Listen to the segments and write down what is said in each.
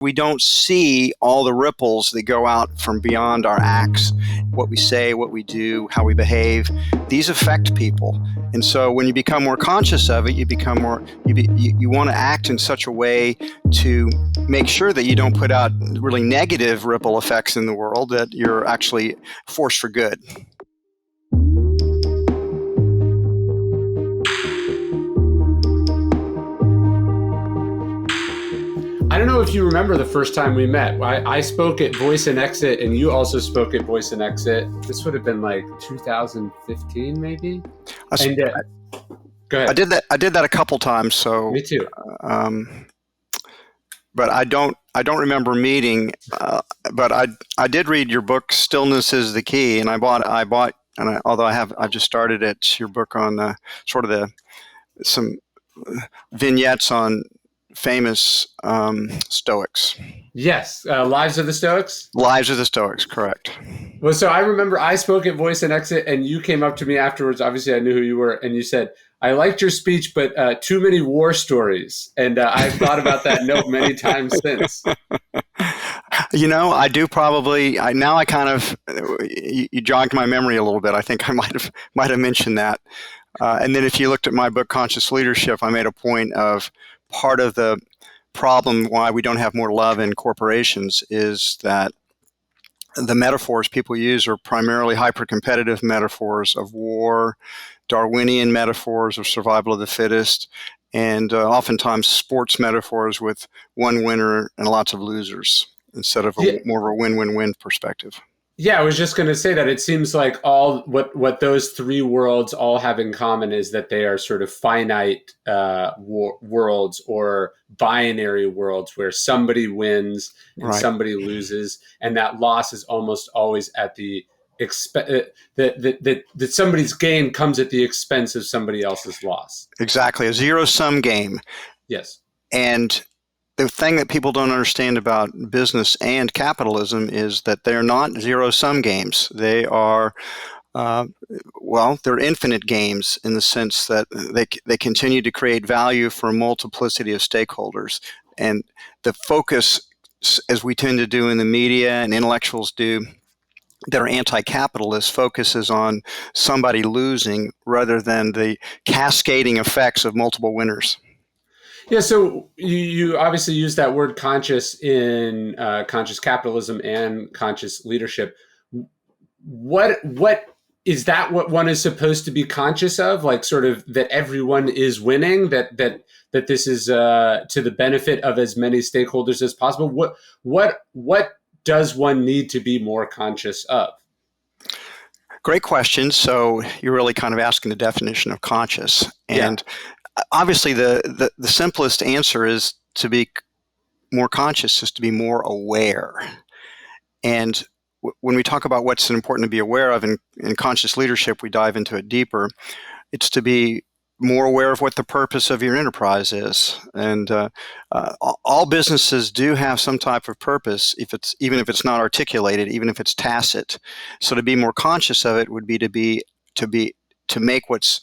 We don't see all the ripples that go out from beyond our acts, what we say, what we do, how we behave. These affect people. And so when you become more conscious of it, you want to act in such a way to make sure that you don't put out really negative ripple effects in the world, that you're actually forced for good. I don't know if you remember the first time we met. I spoke at Voice and Exit, and you also spoke at Voice and Exit. This would have been like 2015, maybe. Go ahead. I did that a couple times. So me too. But I don't remember meeting. But I did read your book, "Stillness is the Key," and although I've just started it. Your book on some vignettes on famous Stoics. Yes. Lives of the Stoics? Lives of the Stoics, correct. Well, so I remember I spoke at Voice and Exit, and you came up to me afterwards. Obviously, I knew who you were, and you said, "I liked your speech, but too many war stories." And I've thought about that note many times since. I do probably. You jogged my memory a little bit. I think I might have mentioned that. And then if you looked at my book, Conscious Leadership, I made a point of part of the problem why we don't have more love in corporations is that the metaphors people use are primarily hyper-competitive metaphors of war, Darwinian metaphors of survival of the fittest, and oftentimes sports metaphors with one winner and lots of losers instead of more of a win-win-win perspective. Yeah, I was just going to say that it seems like all what those three worlds all have in common is that they are sort of finite worlds or binary worlds where somebody wins and somebody loses, and that loss is almost always at the that somebody's gain comes at the expense of somebody else's loss. Exactly, a zero-sum game. Yes, and the thing that people don't understand about business and capitalism is that they're not zero-sum games. They are, they're infinite games in the sense that they continue to create value for a multiplicity of stakeholders. And the focus, as we tend to do in the media and intellectuals do, that are anti-capitalist, focuses on somebody losing rather than the cascading effects of multiple winners. Yeah, so you obviously use that word conscious in conscious capitalism and conscious leadership. What is that? What one is supposed to be conscious of? Like, sort of that everyone is winning. That this is to the benefit of as many stakeholders as possible. What does one need to be more conscious of? Great question. So you're really kind of asking the definition of conscious, and obviously, the simplest answer is to be more conscious, is to be more aware. And when we talk about what's important to be aware of in conscious leadership, we dive into it deeper. It's to be more aware of what the purpose of your enterprise is. And all businesses do have some type of purpose, even if it's not articulated, even if it's tacit. So to be more conscious of it would be to make what's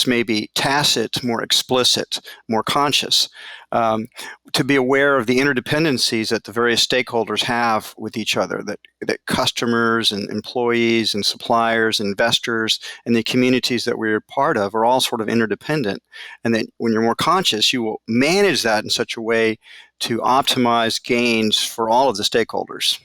maybe tacit more explicit, more conscious, to be aware of the interdependencies that the various stakeholders have with each other, that customers and employees and suppliers, investors, and the communities that we're part of are all sort of interdependent. And that when you're more conscious, you will manage that in such a way to optimize gains for all of the stakeholders.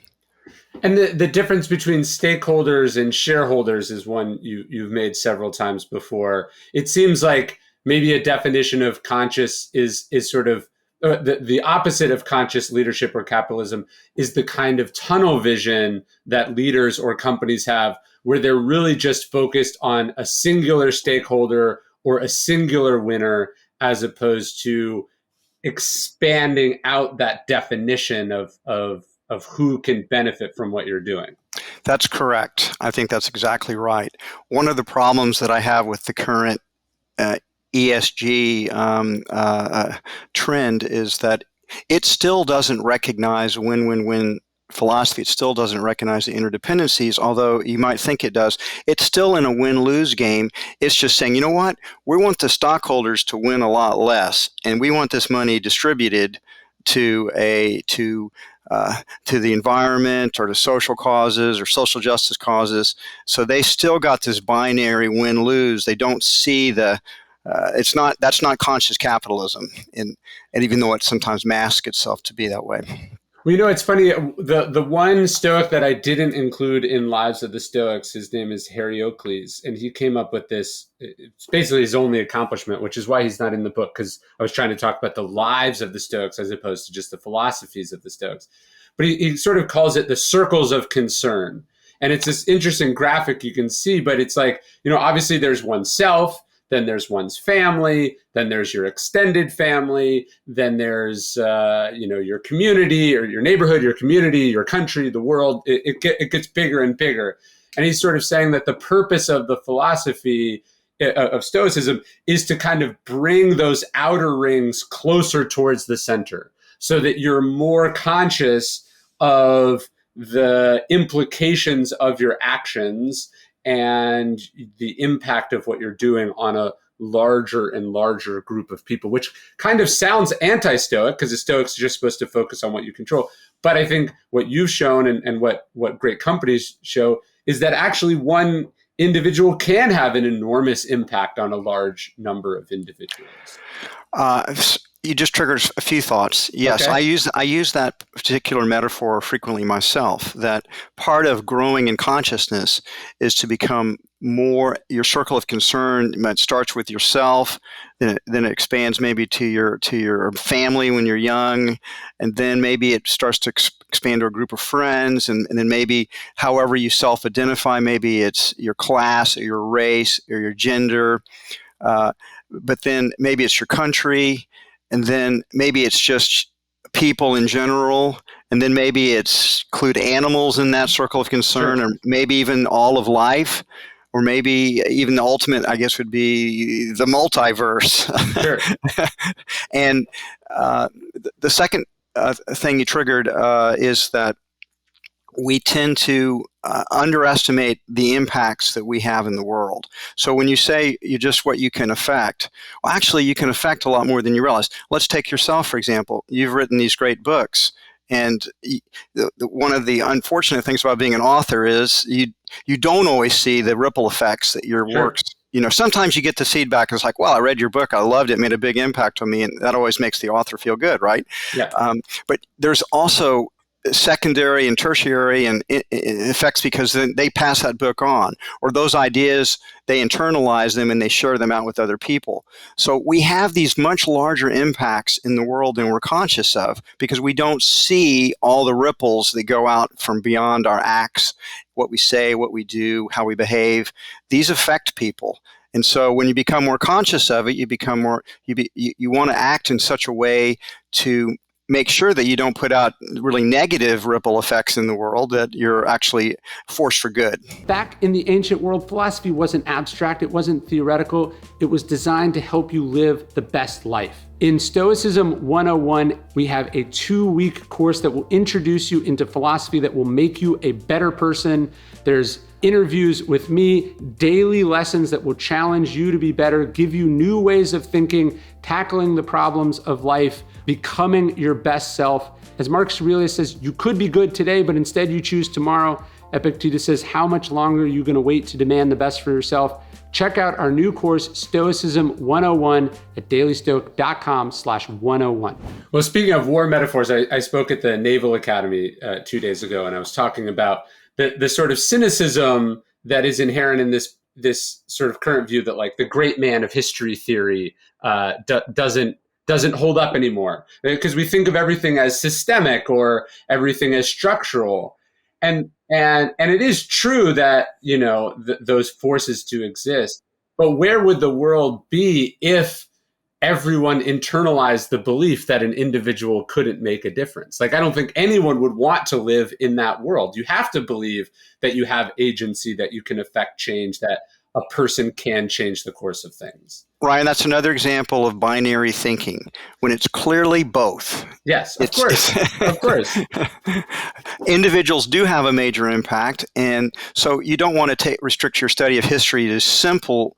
And the difference between stakeholders and shareholders is one you've made several times before. It seems like maybe a definition of conscious is sort of the opposite of conscious leadership or capitalism is the kind of tunnel vision that leaders or companies have, where they're really just focused on a singular stakeholder or a singular winner, as opposed to expanding out that definition of who can benefit from what you're doing. That's correct. I think that's exactly right. One of the problems that I have with the current ESG trend is that it still doesn't recognize win-win-win philosophy. It still doesn't recognize the interdependencies, although you might think it does. It's still in a win-lose game. It's just saying, you know what? We want the stockholders to win a lot less, and we want this money distributed to the environment or to social causes or social justice causes. So they still got this binary win-lose. They don't see that's not conscious capitalism, and even though it sometimes masks itself to be that way. Well, it's funny. The one Stoic that I didn't include in Lives of the Stoics, his name is Heracles, and he came up with this. It's basically his only accomplishment, which is why he's not in the book, because I was trying to talk about the lives of the Stoics as opposed to just the philosophies of the Stoics. But he sort of calls it the circles of concern. And it's this interesting graphic you can see, but it's like, obviously there's oneself, then there's one's family, then there's your extended family, then there's your community or your neighborhood, your community, your country, the world. It gets bigger and bigger. And he's sort of saying that the purpose of the philosophy of Stoicism is to kind of bring those outer rings closer towards the center, so that you're more conscious of the implications of your actions and the impact of what you're doing on a larger and larger group of people, which kind of sounds anti-Stoic, because the Stoics are just supposed to focus on what you control. But I think what you've shown and what great companies show is that actually one individual can have an enormous impact on a large number of individuals. You just triggered a few thoughts. Yes, okay. I use that particular metaphor frequently myself, that part of growing in consciousness is to become more, your circle of concern. It starts with yourself, then it expands maybe to your family when you're young, and then maybe it starts to expand to a group of friends, and then maybe however you self-identify, maybe it's your class or your race or your gender, but then maybe it's your country. And then maybe it's just people in general, and then maybe it's include animals in that circle of concern, sure. Or maybe even all of life, or maybe even the ultimate, I guess, would be the multiverse. Sure. And the second thing you triggered is that we tend to underestimate the impacts that we have in the world. So when you say what you can affect, well, actually you can affect a lot more than you realize. Let's take yourself, for example. You've written these great books, and one of the unfortunate things about being an author is you don't always see the ripple effects that your sure. works. Sometimes you get the feedback. It's like, well, I read your book, I loved it, made a big impact on me, and that always makes the author feel good, right? Yeah. But there's also secondary and tertiary and effects, because then they pass that book on, or those ideas, they internalize them and they share them out with other people. So we have these much larger impacts in the world than we're conscious of, because we don't see all the ripples that go out from beyond our acts, what we say, what we do, how we behave. These affect people. And so when you become more conscious of it, you become more, you want to act in such a way to make sure that you don't put out really negative ripple effects in the world, that you're actually forced for good. Back in the ancient world, philosophy wasn't abstract, it wasn't theoretical, it was designed to help you live the best life. In Stoicism 101, we have a 2-week course that will introduce you into philosophy, that will make you a better person. There's interviews with me, daily lessons that will challenge you to be better, give you new ways of thinking, tackling the problems of life, becoming your best self. As Marcus Aurelius says, you could be good today, but instead you choose tomorrow. Epictetus says, how much longer are you going to wait to demand the best for yourself? Check out our new course, Stoicism 101, at dailystoic.com/101. Well, speaking of war metaphors, I spoke at the Naval Academy 2 days ago, and I was talking about the sort of cynicism that is inherent in this sort of current view that, like, the great man of history theory doesn't hold up anymore, because we think of everything as systemic or everything as structural. And it is true that, those forces do exist, but where would the world be if everyone internalized the belief that an individual couldn't make a difference? Like, I don't think anyone would want to live in that world. You have to believe that you have agency, that you can affect change, that a person can change the course of things. Ryan, that's another example of binary thinking, when it's clearly both. Yes, of course. Of course. Individuals do have a major impact, and so you don't want to restrict your study of history to simple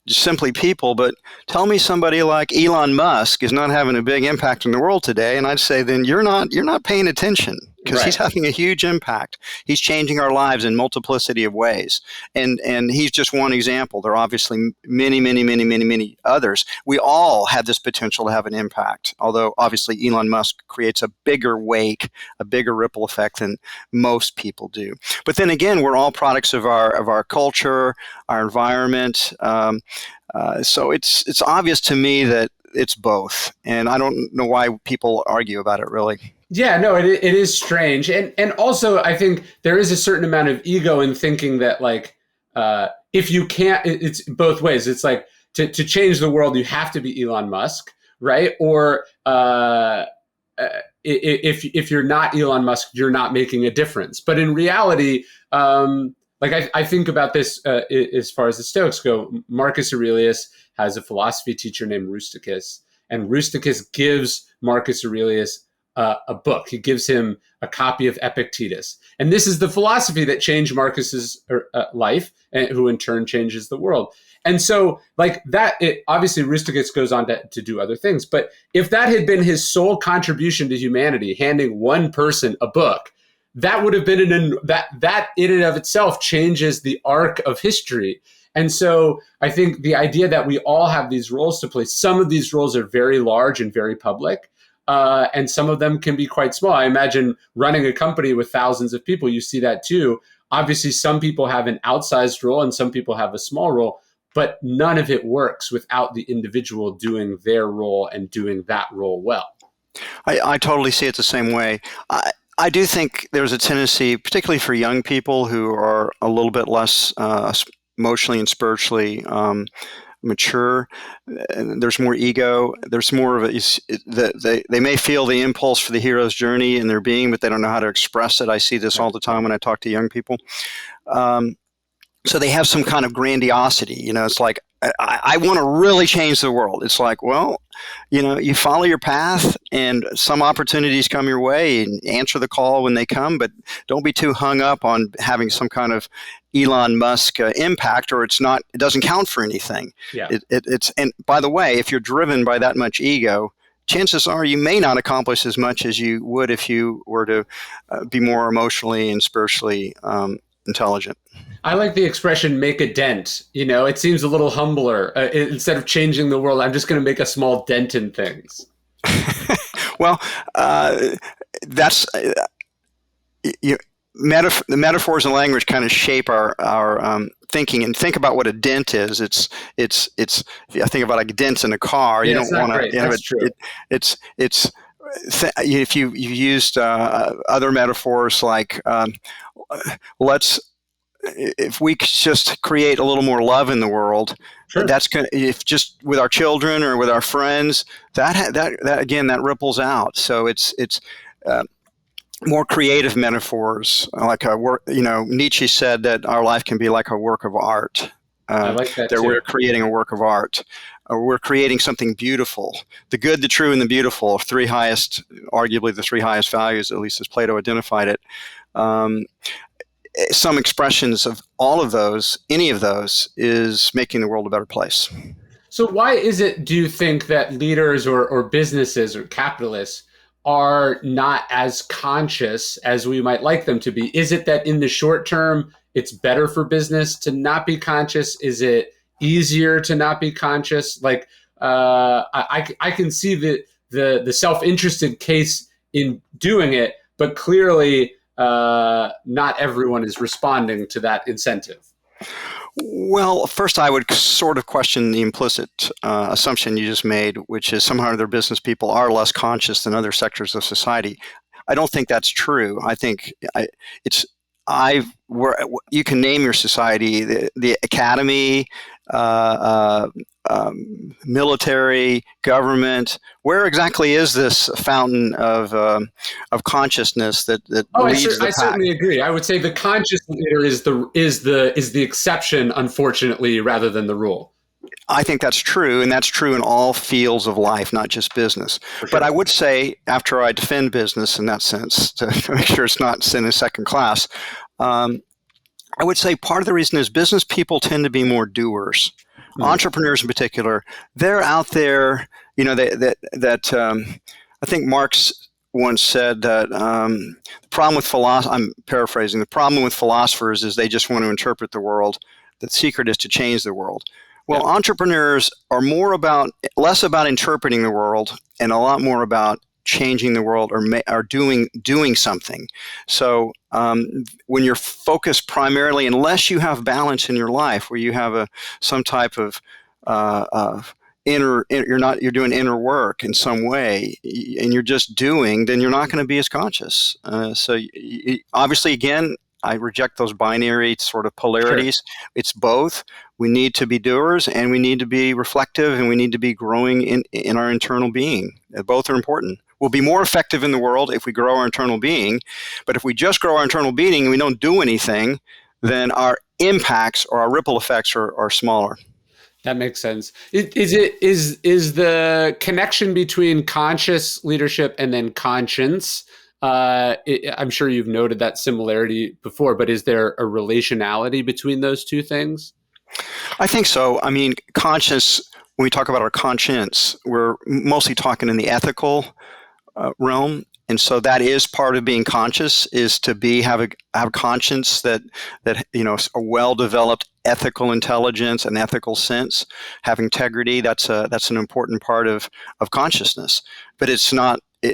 simply people, but tell me somebody like Elon Musk is not having a big impact in the world today, and I'd say then you're not paying attention, because he's having a huge impact. He's changing our lives in multiplicity of ways, and he's just one example. There are obviously many others. We all have this potential to have an impact, although obviously Elon Musk creates a bigger wake, a bigger ripple effect than most people do. But then again, we're all products of our culture, our environment. So it's obvious to me that it's both, and I don't know why people argue about it, really. Yeah, no, it is strange, and also I think there is a certain amount of ego in thinking that, like, if you can't, it's both ways. It's like to change the world, you have to be Elon Musk, right? Or if you're not Elon Musk, you're not making a difference. But in reality, like I think about this as far as the Stoics go. Marcus Aurelius has a philosophy teacher named Rusticus, and Rusticus gives Marcus Aurelius a book. He gives him a copy of Epictetus. And this is the philosophy that changed Marcus's life, and who in turn changes the world. And so, like that, obviously Rusticus goes on to do other things. But if that had been his sole contribution to humanity, handing one person a book, that would have been that in and of itself changes the arc of history. And so I think the idea that we all have these roles to play, some of these roles are very large and very public, and some of them can be quite small. I imagine running a company with thousands of people, you see that too. Obviously, some people have an outsized role and some people have a small role, but none of it works without the individual doing their role and doing that role well. I totally see it the same way. I do think there's a tendency, particularly for young people who are a little bit less emotionally and spiritually mature. There's more ego. There's more of they may feel the impulse for the hero's journey in their being, but they don't know how to express it. I see this all the time when I talk to young people. So they have some kind of grandiosity. It's like, I want to really change the world. It's like, well, you follow your path and some opportunities come your way, and answer the call when they come, but don't be too hung up on having some kind of Elon Musk impact, or it doesn't count for anything. Yeah. And by the way, if you're driven by that much ego, chances are you may not accomplish as much as you would if you were to be more emotionally and spiritually intelligent. I like the expression "make a dent." It seems a little humbler. Instead of changing the world, I'm just going to make a small dent in things. Well, that's the metaphors and language kind of shape our thinking. And think about what a dent is. It's I think about like dents in a car. Yeah, you don't want to. That's true. If you used other metaphors like if we just create a little more love in the world, sure, that's going to, if just with our children or with our friends, that again, that ripples out. So it's more creative metaphors, like a work. Nietzsche said that our life can be like a work of art. I like that too. We're creating a work of art. We're creating something beautiful. The good, the true, and the beautiful, arguably the three highest values, at least as Plato identified it. Some expressions of all of those, any of those, is making the world a better place. So why is it, do you think, that leaders or businesses or capitalists are not as conscious as we might like them to be? Is it that in the short term, it's better for business to not be conscious? Is it easier to not be conscious? Like, I can see the self-interested case in doing it, but clearly not everyone is responding to that incentive. Well, first I would sort of question the implicit assumption you just made, which is somehow their business people are less conscious than other sectors of society. I don't think that's true. I think you can name your society, the academy, military, government. Where exactly is this fountain of consciousness that leads the pack? I certainly agree. I would say the conscious leader is the exception, unfortunately, rather than the rule. I think that's true, and that's true in all fields of life, not just business. Sure. But I would say, after I defend business in that sense, to make sure it's not seen as second class, I would say part of the reason is business people tend to be more doers. Mm. entrepreneurs in particular, they're out there. I think Marx once said that the problem with I'm paraphrasing. The problem with philosophers is they just want to interpret the world. The secret is to change the world. Well, Yeah. entrepreneurs are less about interpreting the world and a lot more about changing the world or doing something. So when you're focused primarily, unless you have balance in your life, where you have some type of you're doing inner work in some way, and you're just doing, then you're not going to be as conscious. Obviously, again, I reject those binary sort of polarities. Sure. It's both. We need to be doers, and we need to be reflective, and we need to be growing in our internal being. Both are important. We'll be more effective in the world if we grow our internal being, but if we just grow our internal being and we don't do anything, then our impacts or our ripple effects are smaller. That makes sense. Is the connection between conscious leadership and then conscience? I'm sure you've noted that similarity before, but is there a relationality between those two things? I think so. I mean, conscious, when we talk about our conscience, we're mostly talking in the ethical realm. And so that is part of being conscious, is to have a conscience that a well-developed ethical intelligence and ethical sense, have integrity. That's an important part of consciousness. But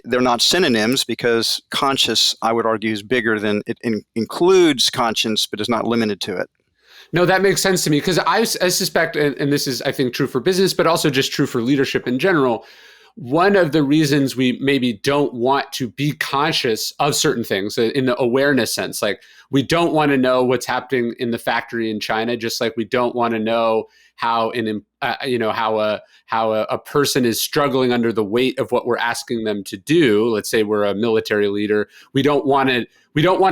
they're not synonyms, because conscious, I would argue, is bigger than it includes conscience, but is not limited to it. No, that makes sense to me, because I suspect, and this is, I think, true for business, but also just true for leadership in general. One of the reasons we maybe don't want to be conscious of certain things in the awareness sense, like we don't want to know what's happening in the factory in China, just like we don't want to know how a person is struggling under the weight of what we're asking them to do. Let's say we're a military leader. We don't want to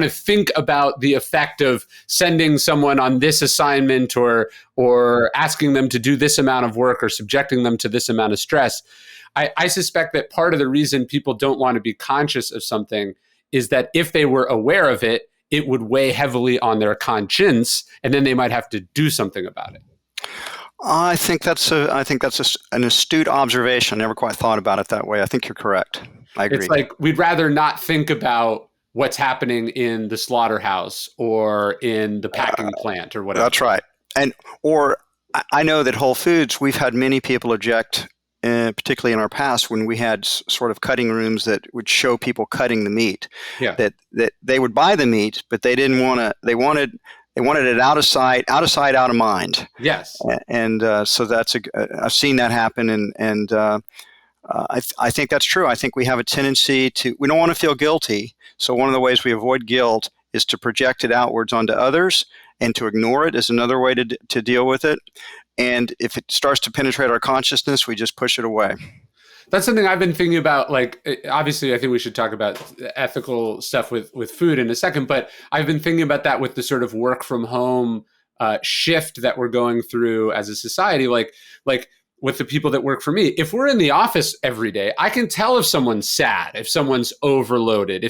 think about the effect of sending someone on this assignment or asking them to do this amount of work or subjecting them to this amount of stress. I suspect that part of the reason people don't want to be conscious of something is that if they were aware of it, it would weigh heavily on their conscience, and then they might have to do something about it. I think that's an astute observation. I never quite thought about it that way. I think you're correct. I agree. It's like we'd rather not think about what's happening in the slaughterhouse or in the packing plant or whatever. That's right. Or I know that Whole Foods, we've had many people object, particularly in our past, when we had sort of cutting rooms that would show people cutting the meat. Yeah. That they would buy the meat, but they didn't want to. They wanted it out of sight, out of mind. Yes. And so I've seen that happen, and I think that's true. I think we have a tendency we don't want to feel guilty. So one of the ways we avoid guilt is to project it outwards onto others, and to ignore it is another way to deal with it. And if it starts to penetrate our consciousness, we just push it away. That's something I've been thinking about. Like, obviously, I think we should talk about ethical stuff with food in a second, but I've been thinking about that with the sort of work from home shift that we're going through as a society. Like with the people that work for me, if we're in the office every day, I can tell if someone's sad, if someone's overloaded,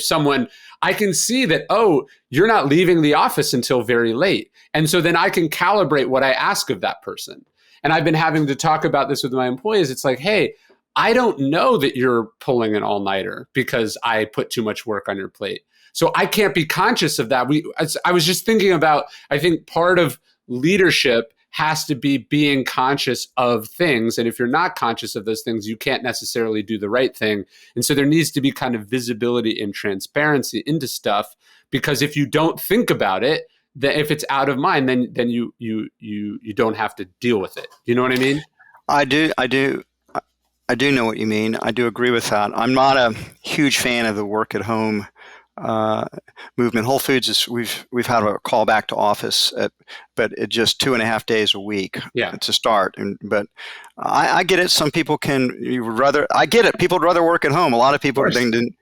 I can see that, oh, you're not leaving the office until very late. And so then I can calibrate what I ask of that person. And I've been having to talk about this with my employees. It's like, hey, I don't know that you're pulling an all-nighter because I put too much work on your plate. So I can't be conscious of that. I was just thinking about, I think part of leadership has to be being conscious of things. And if you're not conscious of those things, you can't necessarily do the right thing. And so there needs to be kind of visibility and transparency into stuff, because if you don't think about it, then if it's out of mind, then you don't have to deal with it. You know what I mean? I do know what you mean. I do agree with that. I'm not a huge fan of the work at home movement. Whole Foods is we've had a call back to office, but it just 2.5 days a week to start. But I get it. Some people I get it. People would rather work at home. A lot of people are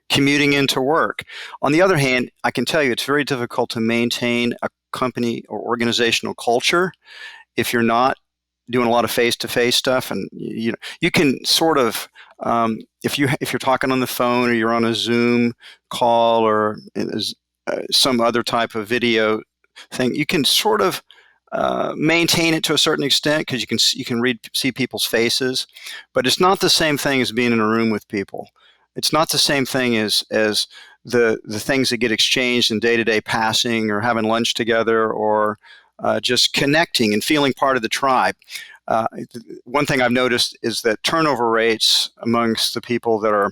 commuting into work. On the other hand, I can tell you it's very difficult to maintain a company or organizational culture if you're not doing a lot of face-to-face stuff. And you can sort of if you're talking on the phone, or you're on a Zoom call, or some other type of video thing, you can sort of maintain it to a certain extent because you can see people's faces, but it's not the same thing as being in a room with people. It's not the same thing as the things that get exchanged in day-to-day passing or having lunch together or just connecting and feeling part of the tribe. One thing I've noticed is that turnover rates amongst the people that are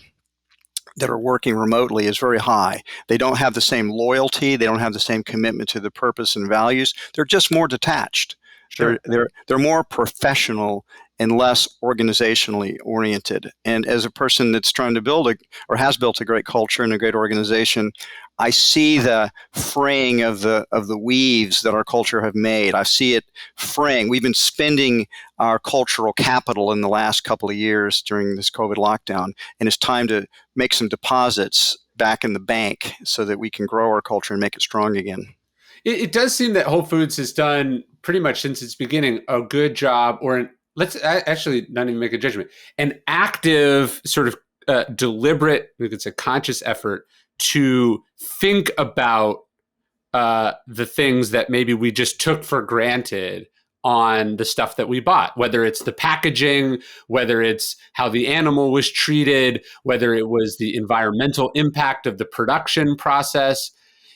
working remotely is very high. They don't have the same loyalty. They don't have the same commitment to the purpose and values. They're just more detached. Sure. They're more professional and less organizationally oriented. And as a person that's trying to build or has built a great culture and a great organization, I see the fraying of the weaves that our culture have made. I see it fraying. We've been spending our cultural capital in the last couple of years during this COVID lockdown, and it's time to make some deposits back in the bank so that we can grow our culture and make it strong again. It does seem that Whole Foods has done pretty much since its beginning a good job, or let's actually not even make a judgment, an active sort of deliberate, I think it's a conscious effort to think about the things that maybe we just took for granted on the stuff that we bought, whether it's the packaging, whether it's how the animal was treated, whether it was the environmental impact of the production process.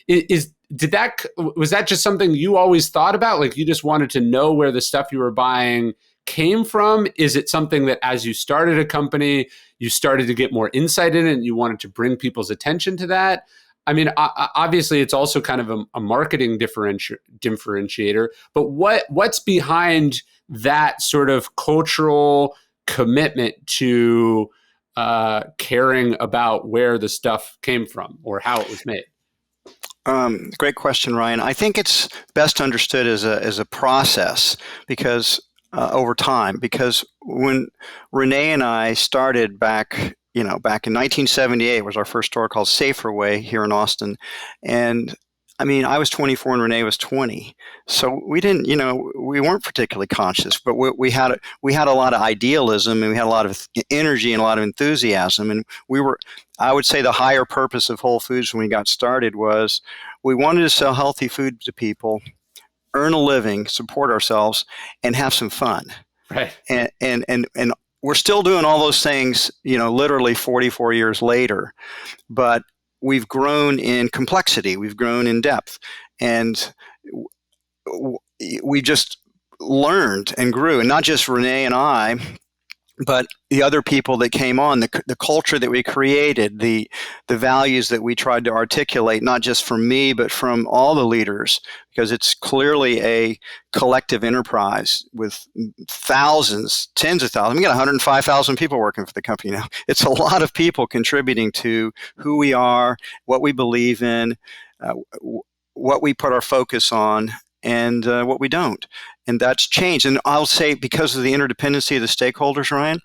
Was that just something you always thought about? Like you just wanted to know where the stuff you were buying came from? Is it something that as you started a company, you started to get more insight in it and you wanted to bring people's attention to that? I mean, obviously it's also kind of a marketing differentiator, but what's behind that sort of cultural commitment to caring about where the stuff came from or how it was made? Great question, Ryan. I think it's best understood as a process because over time, because when Renee and I started back in 1978 was our first store called Saferway here in Austin. And I mean, I was 24 and Renee was 20. So we didn't, we weren't particularly conscious, but we had a lot of idealism and we had a lot of energy and a lot of enthusiasm. And I would say the higher purpose of Whole Foods when we got started was we wanted to sell healthy food to people, earn a living, support ourselves, and have some fun. Right. And we're still doing all those things, literally 44 years later, but we've grown in complexity, we've grown in depth, and we just learned and grew. And not just Renee and I, but the other people that came on, the culture that we created, the values that we tried to articulate, not just from me, but from all the leaders, because it's clearly a collective enterprise with thousands, tens of thousands. We got 105,000 people working for the company now. It's a lot of people contributing to who we are, what we believe in, what we put our focus on, and what we don't. And that's changed. And I'll say because of the interdependency of the stakeholders, Ryan,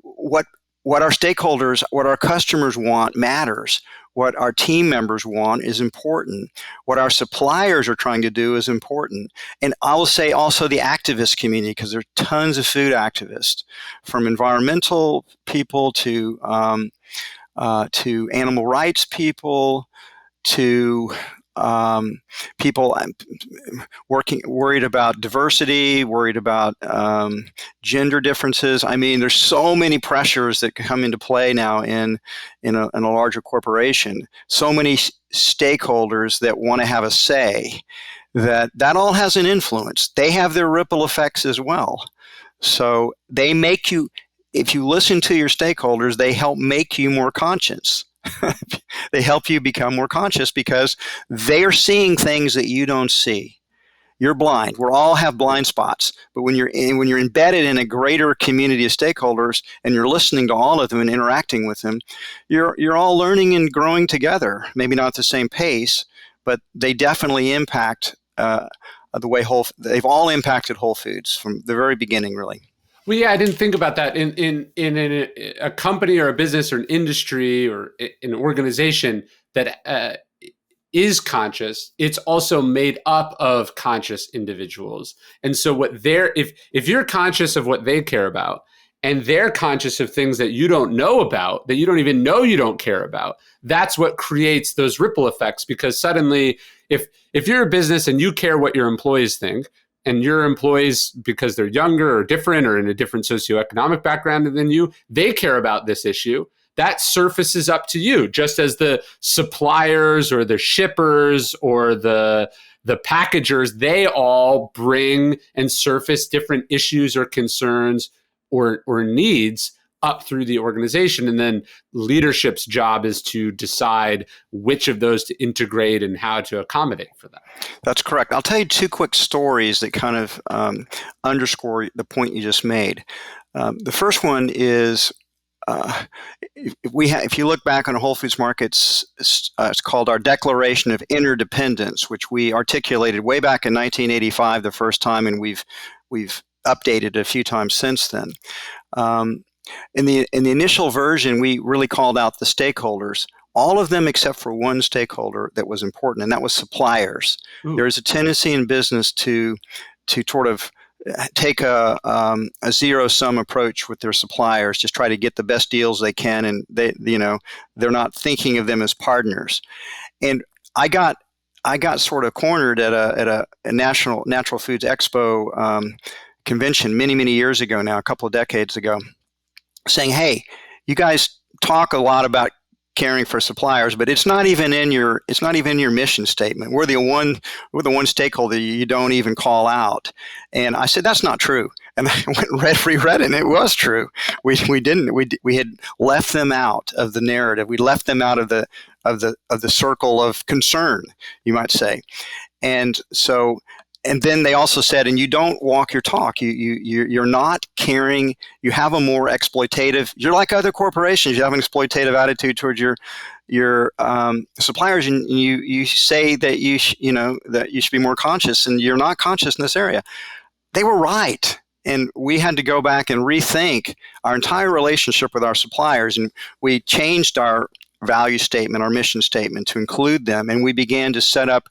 what our stakeholders, what our customers want matters. What our team members want is important. What our suppliers are trying to do is important. And I will say also the activist community, because there are tons of food activists, from environmental people to animal rights people, to people worried about diversity, worried about gender differences. I mean, there's so many pressures that come into play now in a larger corporation. So many stakeholders that want to have a say. That all has an influence. They have their ripple effects as well. So they make you. If you listen to your stakeholders, they help make you more conscious. They help you become more conscious because they are seeing things that you don't see. You're blind. We all have blind spots. But when you're embedded in a greater community of stakeholders and you're listening to all of them and interacting with them, you're all learning and growing together. Maybe not at the same pace, but they definitely impact the way they've all impacted Whole Foods from the very beginning, really. Well, yeah, I didn't think about that. In a company or a business or an industry or an organization that is conscious, it's also made up of conscious individuals. And so if you're conscious of what they care about and they're conscious of things that you don't know about, that you don't even know you don't care about, that's what creates those ripple effects. Because suddenly, if you're a business and you care what your employees think, and your employees, because they're younger or different or in a different socioeconomic background than you, they care about this issue. That surfaces up to you, just as the suppliers or the shippers or the packagers, they all bring and surface different issues or concerns or needs up through the organization. And then leadership's job is to decide which of those to integrate and how to accommodate for that. That's correct. I'll tell you two quick stories that kind of underscore the point you just made. The first one is if you look back on Whole Foods Markets, it's called our Declaration of Interdependence, which we articulated way back in 1985 the first time, and we've updated it a few times since then. In the initial version, we really called out the stakeholders, all of them except for one stakeholder that was important, and that was suppliers. Ooh. There is a tendency in business to sort of take a zero-sum approach with their suppliers, just try to get the best deals they can, and they're not thinking of them as partners. And I got sort of cornered at a national natural foods expo convention many years ago now, a couple of decades ago, saying, "Hey, you guys talk a lot about caring for suppliers, but it's not even in your mission statement. We're the one stakeholder you don't even call out." And I said, "That's not true." And I went and reread it, and it was true. We had left them out of the narrative. We left them out of the circle of concern, you might say. And then they also said, and you don't walk your talk. You're not caring. You have a more exploitative. You're like other corporations. You have an exploitative attitude towards your suppliers, and you say that that you should be more conscious, and you're not conscious in this area. They were right, and we had to go back and rethink our entire relationship with our suppliers, and we changed our value statement, our mission statement, to include them, and we began to set up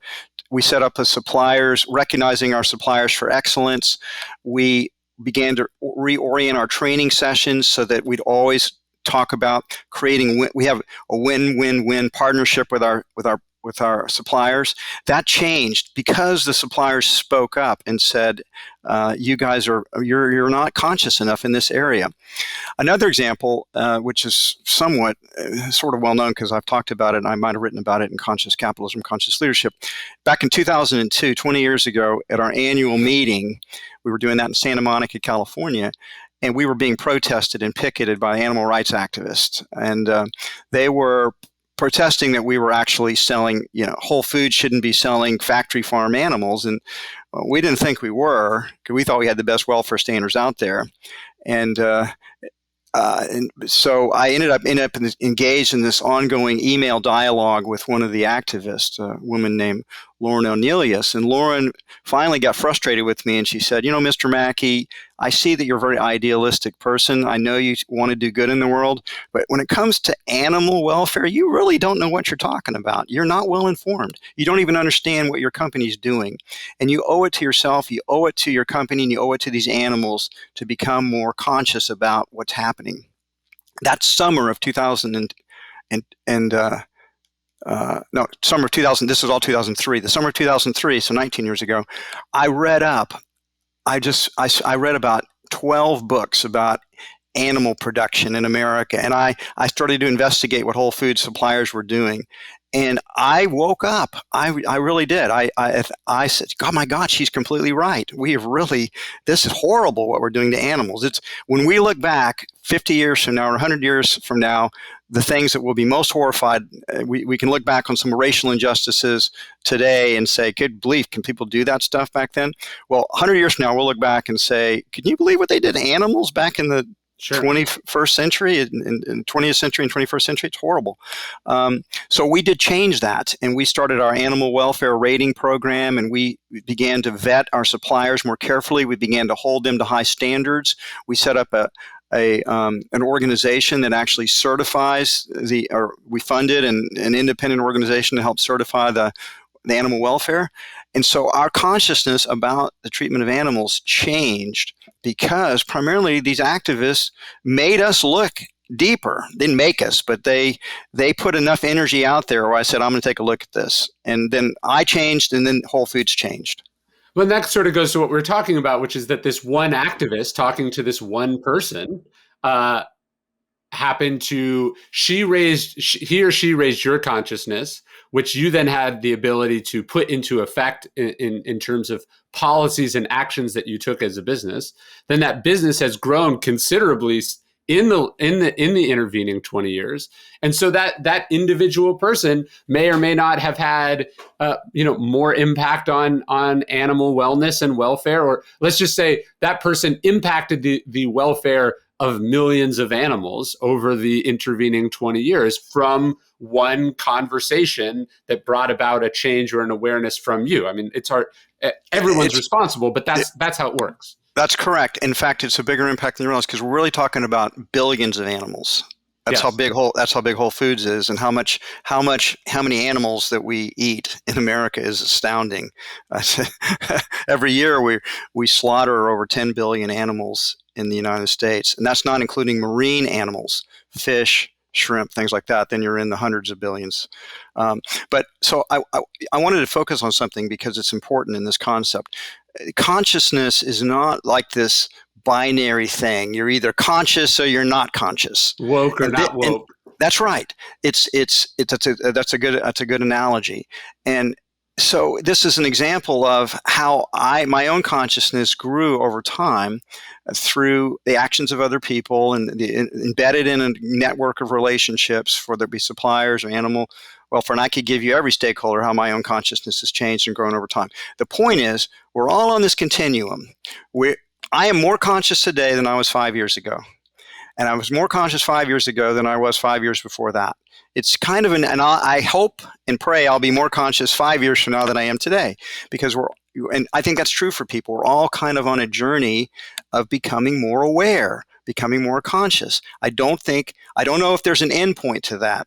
the suppliers, recognizing our suppliers for excellence. We began to reorient our training sessions so that we'd always talk about creating. We have a win-win-win partnership with our suppliers. That changed because the suppliers spoke up and said, "You guys you're not conscious enough in this area." Another example, which is somewhat sort of well known because I've talked about it and I might have written about it in Conscious Capitalism, Conscious Leadership. Back in 2002, 20 years ago, at our annual meeting, we were doing that in Santa Monica, California, and we were being protested and picketed by animal rights activists. And they were protesting that we were actually selling, Whole Foods shouldn't be selling factory farm animals. And we didn't think we were, because we thought we had the best welfare standards out there. And so I ended up engaged in this ongoing email dialogue with one of the activists, a woman named Lauren O'Neill. And Lauren finally got frustrated with me, and she said, "Mr. Mackey, I see that you're a very idealistic person. I know you want to do good in the world, but when it comes to animal welfare, you really don't know what you're talking about. You're not well informed. You don't even understand what your company's doing. And you owe it to yourself, you owe it to your company, and you owe it to these animals to become more conscious about what's happening." That summer of 2000 summer of 2000, this is all 2003. The summer of 2003, so 19 years ago, I read up. I read about 12 books about animal production in America, and I started to investigate what Whole Foods suppliers were doing. And I woke up. I really did. I said, "God, my God, she's completely right. This is horrible what we're doing to animals." It's when we look back 50 years from now or 100 years from now, the things that will be most horrified, we can look back on some racial injustices today and say, "Good belief, can people do that stuff back then?" Well, 100 years from now, we'll look back and say, "Can you believe what they did to animals back in the 21st century, in 20th century and 21st century?" It's horrible. So we did change that, and we started our animal welfare rating program, and we began to vet our suppliers more carefully. We began to hold them to high standards. We set up an organization that actually certifies we funded an independent organization to help certify the animal welfare. And so our consciousness about the treatment of animals changed because primarily these activists made us look deeper. They didn't make us, but they put enough energy out there where I said, "I'm going to take a look at this." And then I changed, and then Whole Foods changed. Well, that sort of goes to what we were talking about, which is that this one activist talking to this one person uh, happened to he or she raised your consciousness, which you then had the ability to put into effect in terms of policies and actions that you took as a business. Then that business has grown considerably in the intervening 20 years, and so that individual person may or may not have had more impact on animal wellness and welfare, or let's just say that person impacted the welfare of millions of animals over the intervening 20 years from one conversation that brought about a change or an awareness from you. I mean, it's hard. Everyone's responsible, but that's how it works. That's correct. In fact, it's a bigger impact than you realize because we're really talking about billions of animals. That's how big Whole Foods is, and how many animals that we eat in America is astounding. Every year we slaughter over 10 billion animals in the United States, and that's not including marine animals, fish, shrimp, things like that. Then you're in the hundreds of billions. But so I wanted to focus on something because it's important in this concept. Consciousness is not like this binary thing. You're either conscious or you're not conscious. Woke or not woke. That's right. That's a good analogy. And so this is an example of how my own consciousness grew over time through the actions of other people and embedded in a network of relationships, whether it be suppliers or animal welfare. And I could give you every stakeholder how my own consciousness has changed and grown over time. The point is, we're all on this continuum. I am more conscious today than I was 5 years ago. And I was more conscious 5 years ago than I was 5 years before that. It's kind of and I hope and pray I'll be more conscious 5 years from now than I am today, because and I think that's true for people. We're all kind of on a journey of becoming more aware, becoming more conscious. I don't know if there's an end point to that,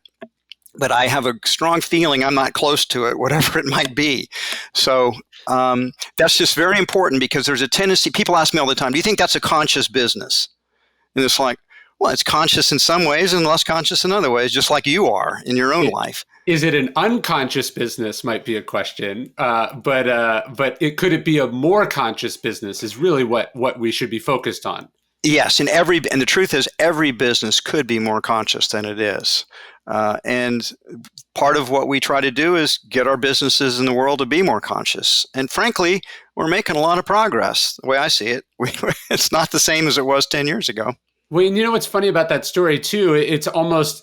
but I have a strong feeling I'm not close to it, whatever it might be. So that's just very important, because there's a tendency, people ask me all the time, do you think that's a conscious business? And it's like, well, it's conscious in some ways and less conscious in other ways, just like you are in your own life. Is it an unconscious business might be a question, but could it be a more conscious business is really what we should be focused on. Yes, and the truth is every business could be more conscious than it is. And part of what we try to do is get our businesses in the world to be more conscious. And frankly, we're making a lot of progress, the way I see it. It's not the same as it was 10 years ago. Well, you know what's funny about that story too? It's almost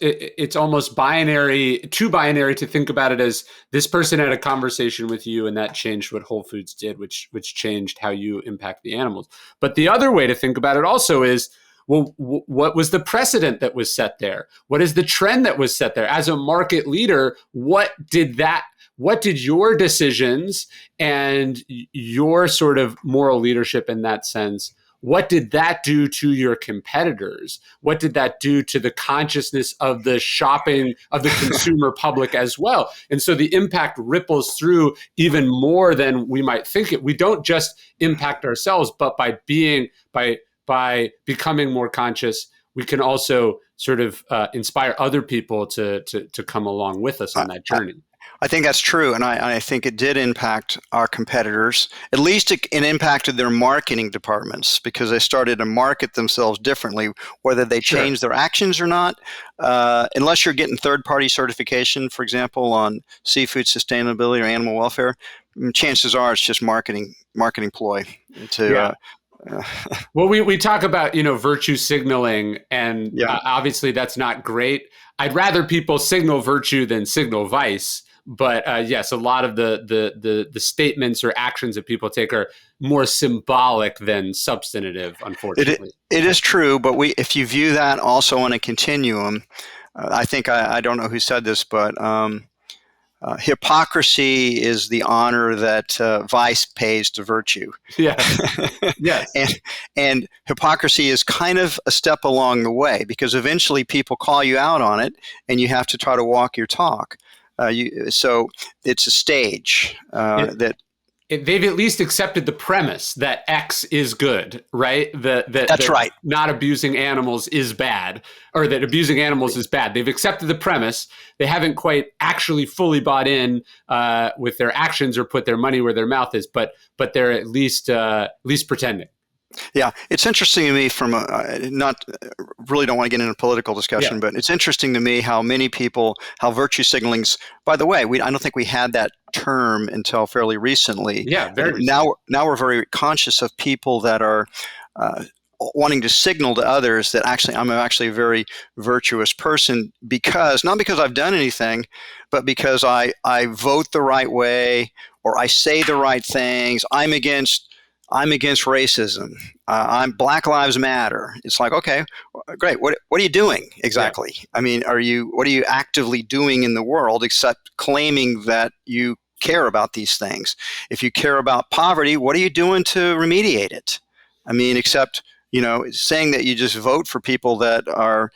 binary, too binary to think about it as this person had a conversation with you and that changed what Whole Foods did, which changed how you impact the animals. But the other way to think about it also is, well, what was the precedent that was set there? What is the trend that was set there? As a market leader, what did your decisions and your sort of moral leadership in that sense, what did that do to your competitors? What did that do to the consciousness of the shopping, of the consumer public as well? And so the impact ripples through even more than we might think it. We don't just impact ourselves, but by becoming more conscious, we can also sort of inspire other people to come along with us on that journey. I think that's true, and I think it did impact our competitors. At least it impacted their marketing departments, because they started to market themselves differently, whether they changed their actions or not. Unless you're getting third-party certification, for example, on seafood sustainability or animal welfare, chances are it's just marketing ploy to. Well, we talk about virtue signaling, and obviously that's not great. I'd rather people signal virtue than signal vice. But yes, a lot of the statements or actions that people take are more symbolic than substantive, unfortunately. It is true, but if you view that also on a continuum, I think I don't know who said this, but hypocrisy is the honor that vice pays to virtue. Yeah. Yes. And hypocrisy is kind of a step along the way, because eventually people call you out on it, and you have to try to walk your talk. So it's a stage that they've at least accepted the premise that X is good, right? That's That right. not abusing animals is bad, or that abusing animals is bad. They've accepted the premise. They haven't quite actually fully bought in with their actions or put their money where their mouth is, but they're at least pretending. Yeah, it's interesting to me from not really don't want to get into a political discussion, but it's interesting to me how many people, how virtue signaling's, by the way, I don't think we had that term until fairly recently. Yeah, very recently. Now we're very conscious of people that are wanting to signal to others that actually I'm actually a very virtuous person, not because I've done anything, but because I vote the right way or I say the right things. I'm against racism. I'm Black Lives Matter. It's like, okay, great. What are you doing exactly? Yeah. I mean, what are you actively doing in the world except claiming that you care about these things? If you care about poverty, what are you doing to remediate it? I mean, except, saying that you just vote for people that are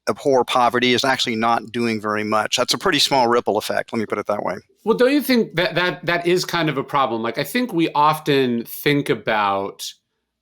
abhor poverty is actually not doing very much. That's a pretty small ripple effect. Let me put it that way. Well, don't you think that is kind of a problem? Like, I think we often think about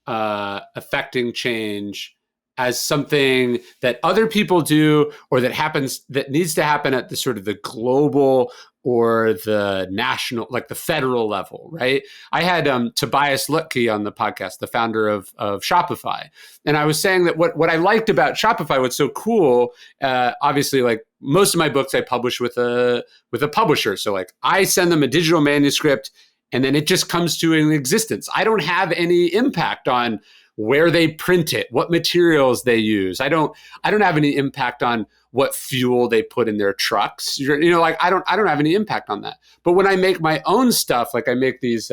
affecting change as something that other people do, or that needs to happen at the sort of the global or the national, like the federal level, right? I had Tobias Lutke on the podcast, the founder of Shopify. And I was saying that what I liked about Shopify, what's so cool, obviously, like most of my books I publish with a publisher. So like I send them a digital manuscript and then it just comes to an existence. I don't have any impact on where they print it, what materials they use. I don't have any impact on what fuel they put in their trucks. Like I don't have any impact on that. But when I make my own stuff, like I make these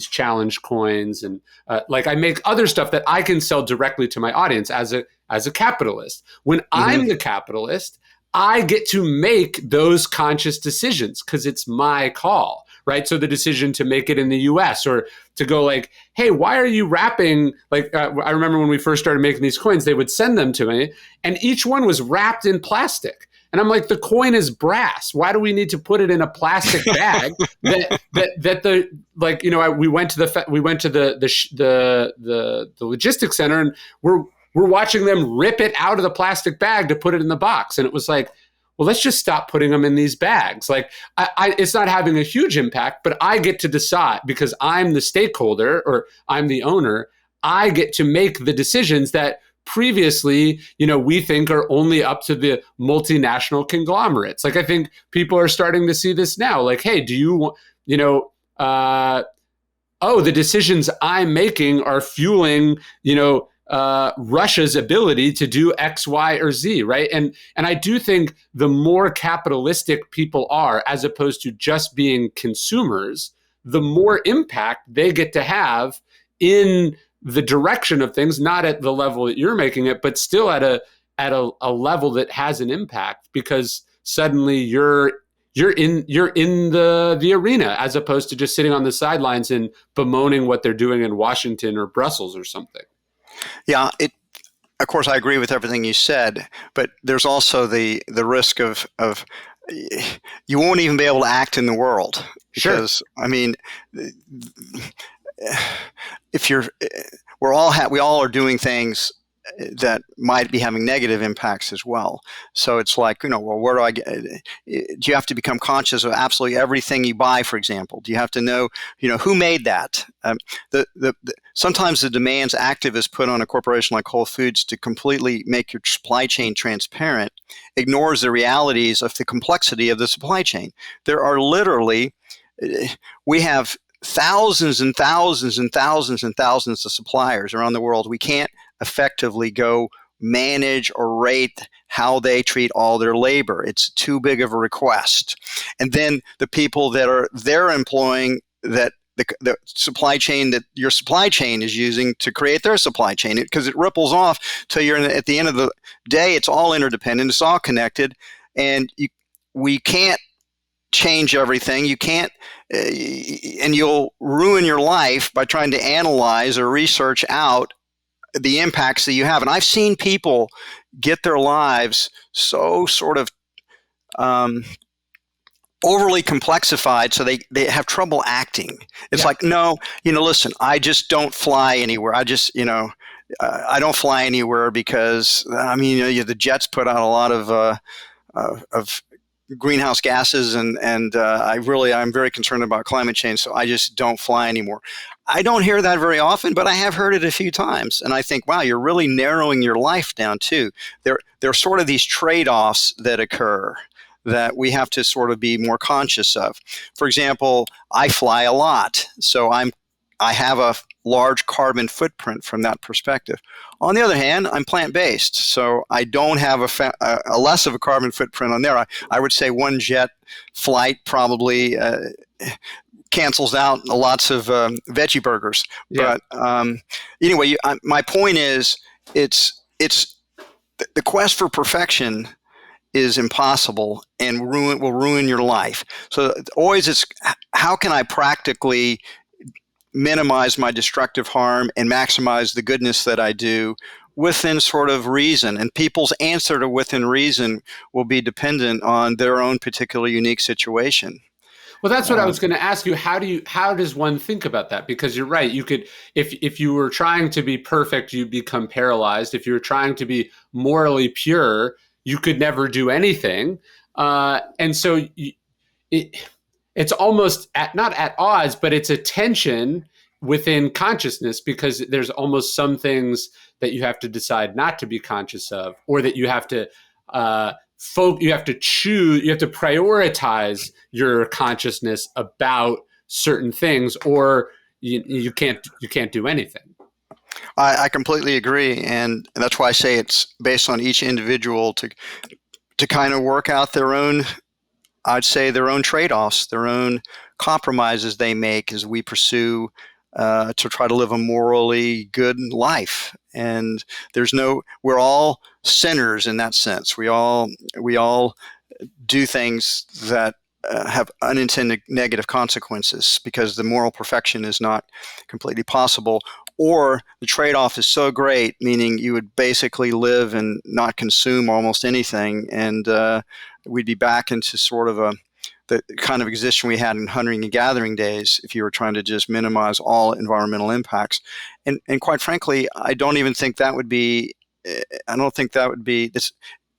challenge coins and like I make other stuff that I can sell directly to my audience as a capitalist. When I'm the capitalist, I get to make those conscious decisions because it's my call, right? So the decision to make it in the US or to go like, hey, why are you wrapping? Like, I remember when we first started making these coins, they would send them to me and each one was wrapped in plastic. And I'm like, the coin is brass. Why do we need to put it in a plastic bag? We went to the logistics center and we're watching them rip it out of the plastic bag to put it in the box. And it was like, well, let's just stop putting them in these bags. Like, it's not having a huge impact, but I get to decide because I'm the stakeholder or I'm the owner. I get to make the decisions that previously, we think are only up to the multinational conglomerates. Like, I think people are starting to see this now. Like, hey, do you want, the decisions I'm making are fueling, Russia's ability to do X, Y, or Z, right? And I do think the more capitalistic people are, as opposed to just being consumers, the more impact they get to have in the direction of things, not at the level that you're making it, but still at a level that has an impact because suddenly you're in the arena as opposed to just sitting on the sidelines and bemoaning what they're doing in Washington or Brussels or something. Yeah, of course, I agree with everything you said, but there's also the risk of you won't even be able to act in the world because, sure. I mean, if we all are doing things that might be having negative impacts as well. So it's like, where do I get? Do you have to become conscious of absolutely everything you buy, for example? Do you have to know, who made that? Sometimes the demands activists put on a corporation like Whole Foods to completely make your supply chain transparent ignores the realities of the complexity of the supply chain. There are literally, we have thousands and thousands and thousands and thousands of suppliers around the world. We can't effectively go manage or rate how they treat all their labor. It's too big of a request. And then the people that they're employing, that the supply chain that your supply chain is using to create their supply chain, because it ripples off till you're at the end of the day, it's all interdependent, it's all connected, and we can't change everything. You can't, and you'll ruin your life by trying to analyze or research out the impacts that you have. And I've seen people get their lives so sort of overly complexified, so they have trouble acting. It's like, no, listen, I just don't fly anywhere. I don't fly anywhere because the jets put out a lot of greenhouse gases, and I'm very concerned about climate change, so I just don't fly anymore. I don't hear that very often, but I have heard it a few times, and I think, wow, you're really narrowing your life down too. There are sort of these trade-offs that occur that we have to sort of be more conscious of. For example, I fly a lot, so I have a large carbon footprint from that perspective. On the other hand, I'm plant-based, so I don't have a less of a carbon footprint on there. I would say one jet flight probably cancels out lots of veggie burgers. Yeah. But anyway, my point is, it's the quest for perfection is impossible and will ruin your life. So always it's, how can I practically minimize my destructive harm and maximize the goodness that I do within sort of reason? And people's answer to within reason will be dependent on their own particular unique situation. Well, that's what I was going to ask you. How does one think about that? Because you're right. You could, if you were trying to be perfect, you'd become paralyzed. If you were trying to be morally pure, you could never do anything. And so it's almost not at odds, but it's a tension within consciousness, because there's almost some things that you have to decide not to be conscious of, or that you have to you have to choose, you have to prioritize your consciousness about certain things, or you can't do anything. I completely agree, and that's why I say it's based on each individual to kind of work out their own, I'd say, their own trade-offs, their own compromises they make as we pursue to try to live a morally good life. And we're all sinners in that sense. We all do things that have unintended negative consequences, because the moral perfection is not completely possible. Or the trade-off is so great, meaning you would basically live and not consume almost anything, and we'd be back into sort of the kind of existence we had in hunting and gathering days if you were trying to just minimize all environmental impacts. And quite frankly, I don't think that would be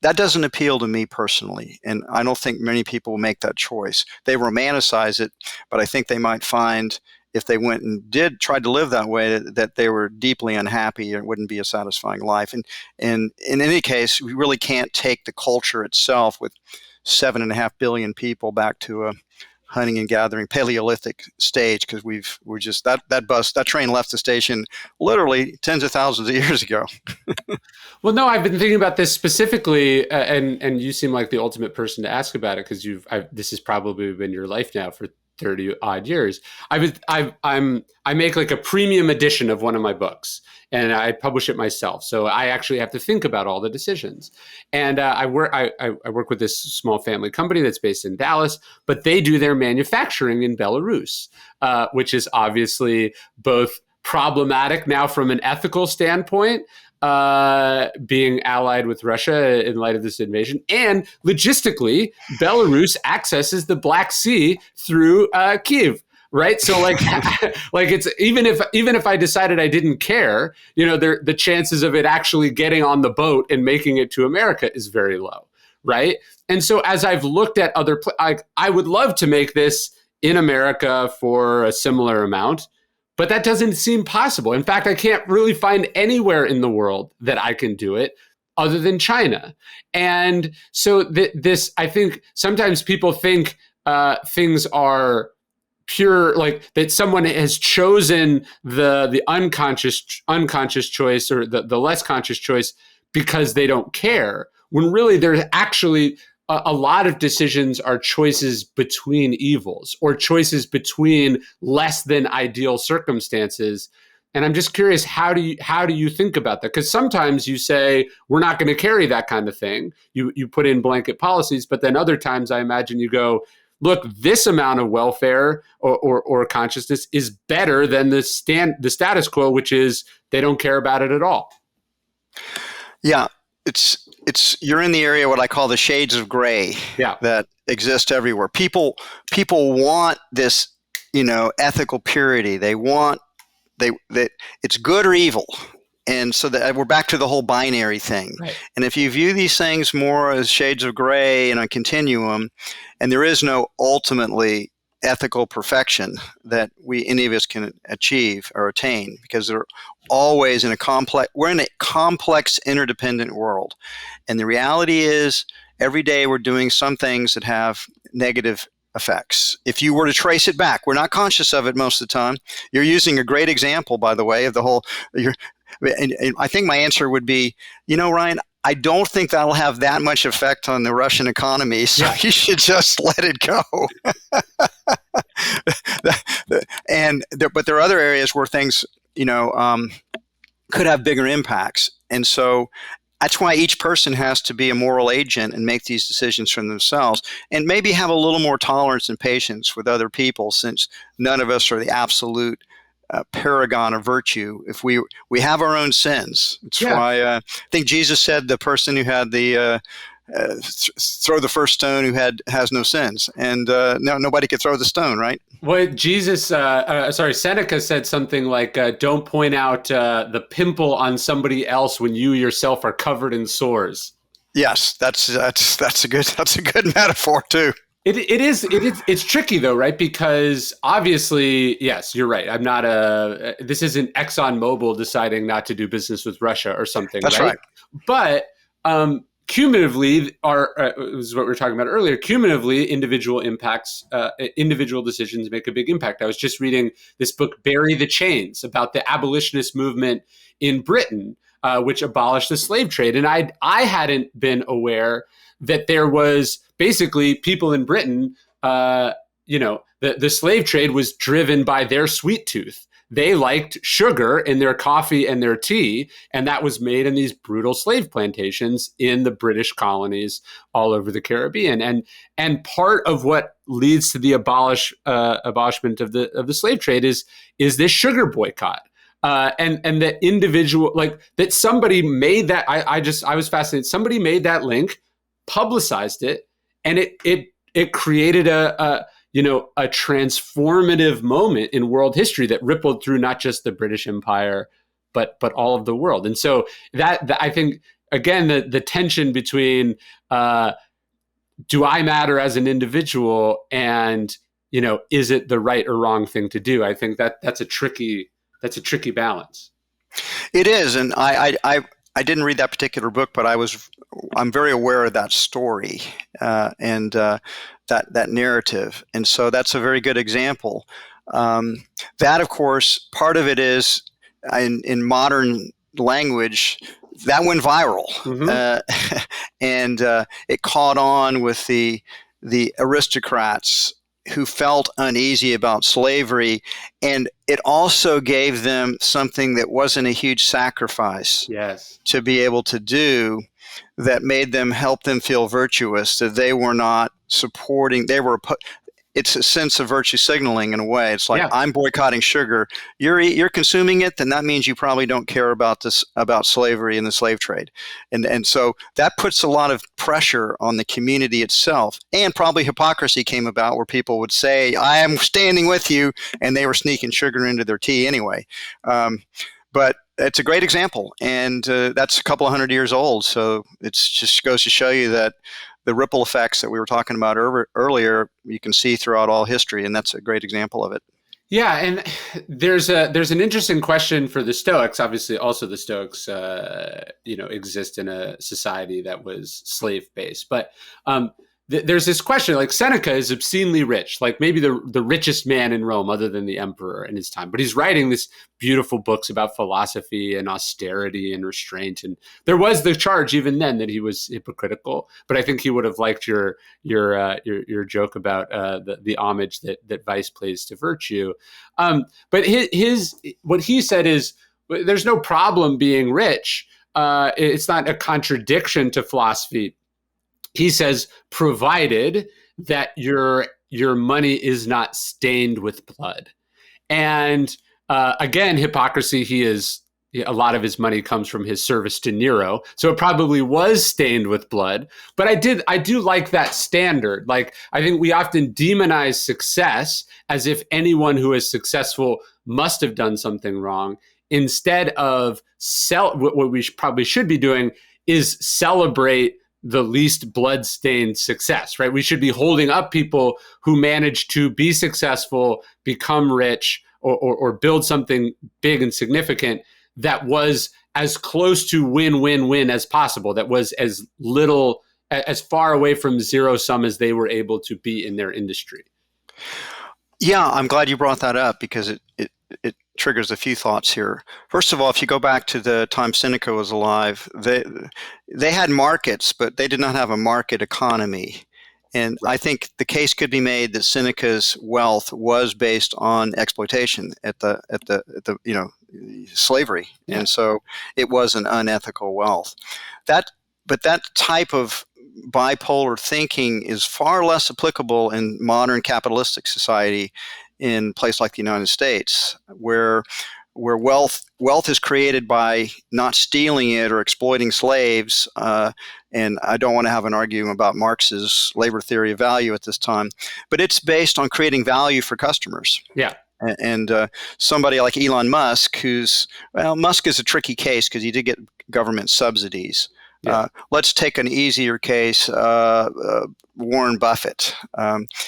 that doesn't appeal to me personally, and I don't think many people will make that choice. They romanticize it, but I think they might find, if they went and tried to live that way, that they were deeply unhappy, and it wouldn't be a satisfying life. And in any case, we really can't take the culture itself with 7.5 billion people back to a hunting and gathering Paleolithic stage, because we're just that train left the station literally tens of thousands of years ago. Well, no, I've been thinking about this specifically, and you seem like the ultimate person to ask about it, because this has probably been your life now for 30 odd years. I make like a premium edition of one of my books, and I publish it myself. So I actually have to think about all the decisions. And I work with this small family company that's based in Dallas, but they do their manufacturing in Belarus, which is obviously both problematic now from an ethical standpoint, being allied with Russia in light of this invasion, and logistically, Belarus accesses the Black Sea through Kyiv, right? So, like it's even if I decided I didn't care, the chances of it actually getting on the boat and making it to America is very low, right? And so, as I've looked at other, I would love to make this in America for a similar amount, but that doesn't seem possible. In fact, I can't really find anywhere in the world that I can do it other than China. And so this, I think sometimes people think things are pure, like that someone has chosen the unconscious choice, or the less conscious choice, because they don't care, when really there's actually a lot of decisions are choices between evils, or choices between less than ideal circumstances. And I'm just curious, how do you think about that? Because sometimes you say, we're not going to carry that kind of thing. You put in blanket policies, but then other times I imagine you go, look, this amount of welfare or consciousness is better than the status quo, which is they don't care about it at all. Yeah, it's you're in the area what I call the shades of gray Yeah. that exist everywhere. People want this, ethical purity. They want that it's good or evil. And so that we're back to the whole binary thing. Right. And if you view these things more as shades of gray and a continuum, and there is no ultimately ethical perfection that any of us can achieve or attain, because they're always we're in a complex, interdependent world. And the reality is every day we're doing some things that have negative effects. If you were to trace it back, we're not conscious of it most of the time. You're using a great example, by the way, of the whole, and I think my answer would be, Ryan, I don't think that'll have that much effect on the Russian economy, so you should just let it go. But there are other areas where things, could have bigger impacts. And so that's why each person has to be a moral agent and make these decisions for themselves, and maybe have a little more tolerance and patience with other people, since none of us are the absolute paragon of virtue. If we have our own sins. That's why I think Jesus said the person who had the throw the first stone who has no sins, and nobody could throw the stone, right? Well, Seneca said something like, don't point out the pimple on somebody else when you yourself are covered in sores. Yes, that's a good metaphor too. It's tricky though, right? Because obviously, yes, you're right. This isn't ExxonMobil deciding not to do business with Russia or something. That's right. But cumulatively, is what we were talking about earlier. Cumulatively, individual decisions make a big impact. I was just reading this book, Bury the Chains, about the abolitionist movement in Britain, which abolished the slave trade. And I hadn't been aware that there was basically people in Britain, the slave trade was driven by their sweet tooth. They liked sugar in their coffee and their tea, and that was made in these brutal slave plantations in the British colonies all over the Caribbean. And part of what leads to the abolishment of the slave trade is this sugar boycott. And that individual, like that somebody made that, I was fascinated. Somebody made that link, publicized it, and it created a transformative moment in world history that rippled through not just the British Empire, but all of the world. And so that I think, again, the tension between do I matter as an individual, and is it the right or wrong thing to do? I think that's a tricky balance. It is, and I didn't read that particular book, but I'm very aware of that story and that narrative, and so that's a very good example. That, of course, part of it is in modern language that went viral, and it caught on with the aristocrats who felt uneasy about slavery, and it also gave them something that wasn't a huge sacrifice to be able to do, that made them help them feel virtuous, that they were not supporting, it's a sense of virtue signaling in a way. It's like, I'm boycotting sugar. You're consuming it, then that means you probably don't care about slavery and the slave trade. And so that puts a lot of pressure on the community itself. And probably hypocrisy came about where people would say, I am standing with you, and they were sneaking sugar into their tea anyway. But it's a great example, and that's a couple of 100 years old. So it just goes to show you that the ripple effects that we were talking about earlier, you can see throughout all history, and that's a great example of it. Yeah, and there's an interesting question for the Stoics. Obviously, also the Stoics, exist in a society that was slave-based, but there's this question, like Seneca is obscenely rich, like maybe the richest man in Rome other than the emperor in his time. But he's writing these beautiful books about philosophy and austerity and restraint. And there was the charge even then that he was hypocritical. But I think he would have liked your joke about the homage that vice plays to virtue. But what he said is there's no problem being rich. It's not a contradiction to philosophy. He says, provided that your money is not stained with blood. And again, hypocrisy, he is A lot of his money comes from his service to Nero. So it probably was stained with blood. But I do like that standard. Like, I think we often demonize success as if anyone who is successful must have done something wrong, instead of what we probably should be doing is celebrate the least blood-stained success, right? We should be holding up people who manage to be successful, become rich, or build something big and significant that was as close to win-win-win as possible, that was as far away from zero sum as they were able to be in their industry. Yeah, I'm glad you brought that up, because it triggers a few thoughts here. First of all, if you go back to the time Seneca was alive, they had markets, but they did not have a market economy. And I think the case could be made that Seneca's wealth was based on exploitation at the slavery, Yeah. and so it was an unethical wealth. But that type of bipolar thinking is far less applicable in modern capitalistic society, in a place like the United States, where wealth is created by not stealing it or exploiting slaves. And I don't want to have an argument about Marx's labor theory of value at this time, but it's based on creating value for customers. Yeah. And somebody like Elon Musk, Musk is a tricky case because he did get government subsidies. Yeah. Let's take an easier case, Warren Buffett.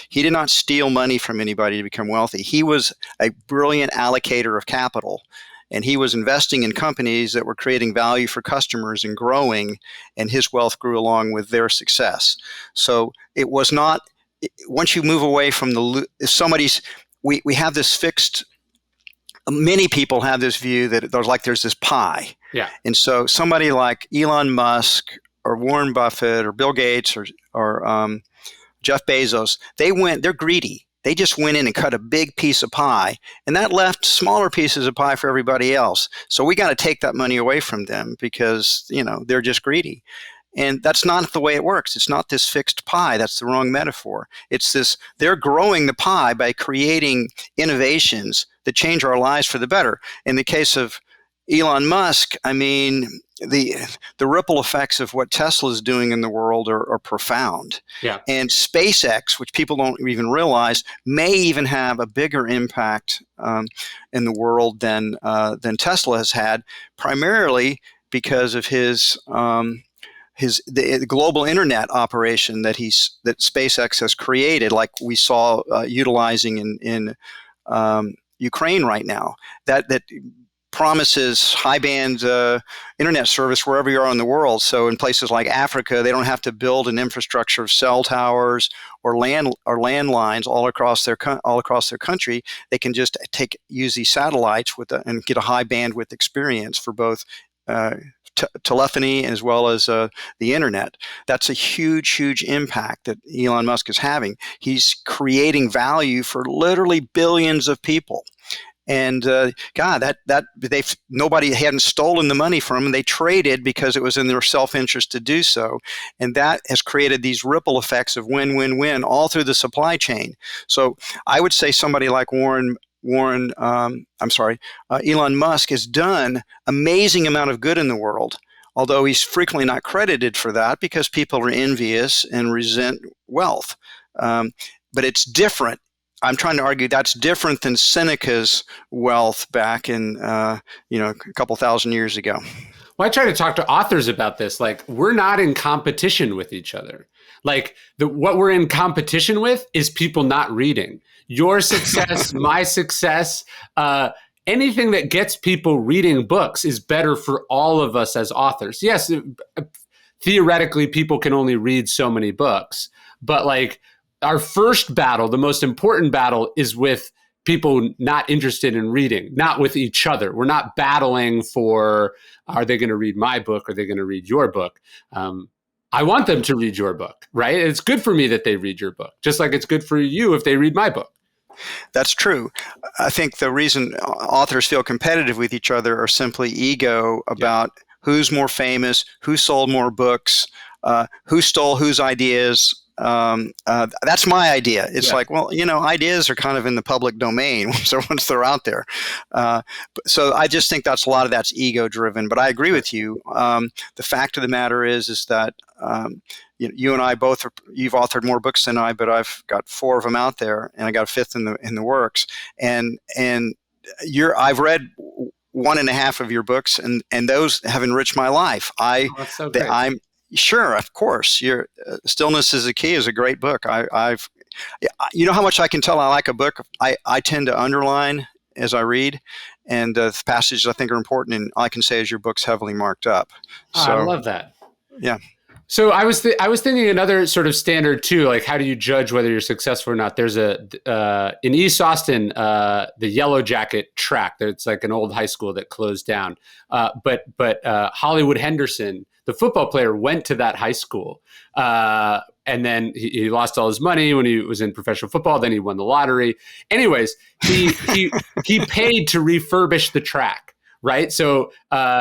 He did not steal money from anybody to become wealthy. He was a brilliant allocator of capital, and he was investing in companies that were creating value for customers and growing, and his wealth grew along with their success. So it was not, once you move away from we have this fixed, many people have this view that there's this pie. Yeah. And so somebody like Elon Musk or Warren Buffett or Bill Gates or Jeff Bezos, they're greedy. They just went in and cut a big piece of pie, and that left smaller pieces of pie for everybody else. So we got to take that money away from them because, they're just greedy. And that's not the way it works. It's not this fixed pie. That's the wrong metaphor. It's this, they're growing the pie by creating innovations that change our lives for the better. In the case of Elon Musk, I mean, the ripple effects of what Tesla is doing in the world are profound. Yeah. And SpaceX, which people don't even realize, may even have a bigger impact in the world than Tesla has had, primarily because of the global internet operation that SpaceX has created, like we saw utilizing in Ukraine right now, that promises high band internet service wherever you are in the world. So in places like Africa, they don't have to build an infrastructure of cell towers or landlines all across their country. They can just use these satellites and get a high bandwidth experience for both telephony as well as the internet. That's a huge impact that Elon Musk is having. He's creating value for literally billions of people. And nobody hadn't stolen the money from them. They traded because it was in their self-interest to do so. And that has created these ripple effects of win-win-win all through the supply chain. So I would say somebody like Elon Musk has done amazing amount of good in the world, although he's frequently not credited for that because people are envious and resent wealth. But it's different. I'm trying to argue that's different than Seneca's wealth back in a couple thousand years ago. Well, I try to talk to authors about this. Like, we're not in competition with each other. Like, what we're in competition with is people not reading. Your success, my success, anything that gets people reading books is better for all of us as authors. Yes, theoretically, people can only read so many books, but like our first battle, the most important battle, is with people not interested in reading, not with each other. We're not battling for, are they going to read my book? Are they going to read your book? I want them to read your book, right? It's good for me that they read your book, just like it's good for you if they read my book. That's true. I think the reason authors feel competitive with each other are simply ego about who's more famous, who sold more books, who stole whose ideas, That's my idea. It's Yeah. like, well, ideas are kind of in the public domain so once they're out there. So I just think a lot of that's ego driven. But I agree with you. The fact of the matter is that you and I both you've authored more books than I, but I've got 4 of them out there, and I got a 5th in the works. And I've read 1.5 of your books, and those have enriched my life. That's so great. I'm sure, of course. Your Stillness is a Key is a great book. I've you know how much I can tell I like a book. I tend to underline as I read, and the passages I think are important, and all I can say is your book's heavily marked up. So I love that. Yeah. So I was thinking another sort of standard too, like how do you judge whether you're successful or not? There's in East Austin, the Yellow Jacket track. It's like an old high school that closed down. But Hollywood Henderson, the football player, went to that high school, and then he lost all his money when he was in professional football. Then he won the lottery. Anyways, he paid to refurbish the track. Right. So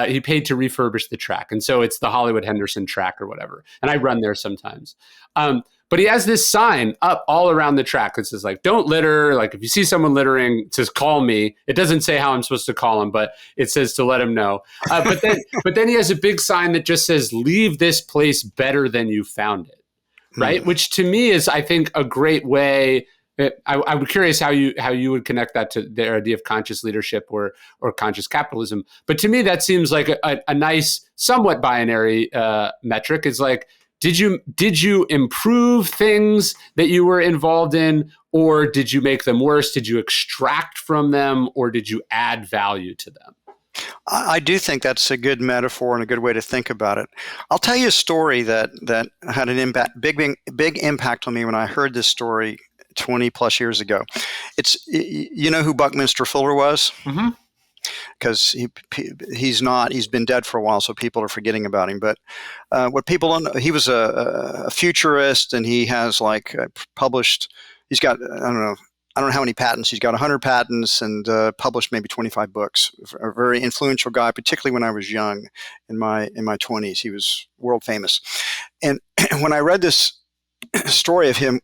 he paid to refurbish the track. And so it's the Hollywood Henderson track or whatever. And I run there sometimes. But he has this sign up all around the track that says, like, don't litter. Like, if you see someone littering, just call me. It doesn't say how I'm supposed to call him, but it says to let him know. But then he has a big sign that just says, leave this place better than you found it. Right. Which to me is, I think, a great way. I'm curious how you would connect that to the idea of conscious leadership or conscious capitalism. But to me, that seems like a nice, somewhat binary metric. It's like, did you improve things that you were involved in, or did you make them worse? Did you extract from them, or did you add value to them? I do think that's a good metaphor and a good way to think about it. I'll tell you a story that had an impact, big impact on me when I heard this story 20 plus years ago. It's, you know who Buckminster Fuller was? Mm-hmm. Because he's been dead for a while, so people are forgetting about him. But what people don't know, he was a futurist, and he has published, he's got, I don't know how many patents. He's got 100 patents and published maybe 25 books. A very influential guy, particularly when I was young, in my 20s. He was world famous. And when I read this story of him,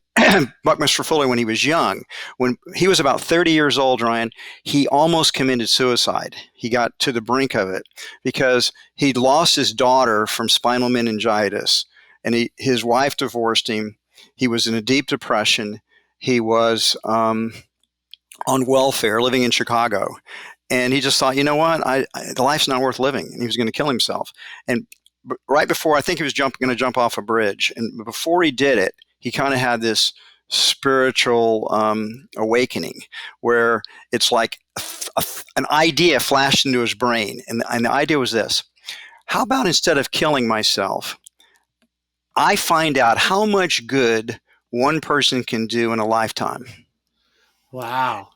Buckminster Fuller, when he was young, when he was about 30 years old, Ryan, he almost committed suicide. He got to the brink of it because he'd lost his daughter from spinal meningitis, and his wife divorced him. He was in a deep depression. He was on welfare, living in Chicago, and he just thought, you know what, the life's not worth living, and he was going to kill himself. And right before, I think he was going to jump off a bridge, and before he did it, he kind of had this spiritual awakening where it's like an idea flashed into his brain. And the idea was this: how about instead of killing myself, I find out how much good one person can do in a lifetime? Wow.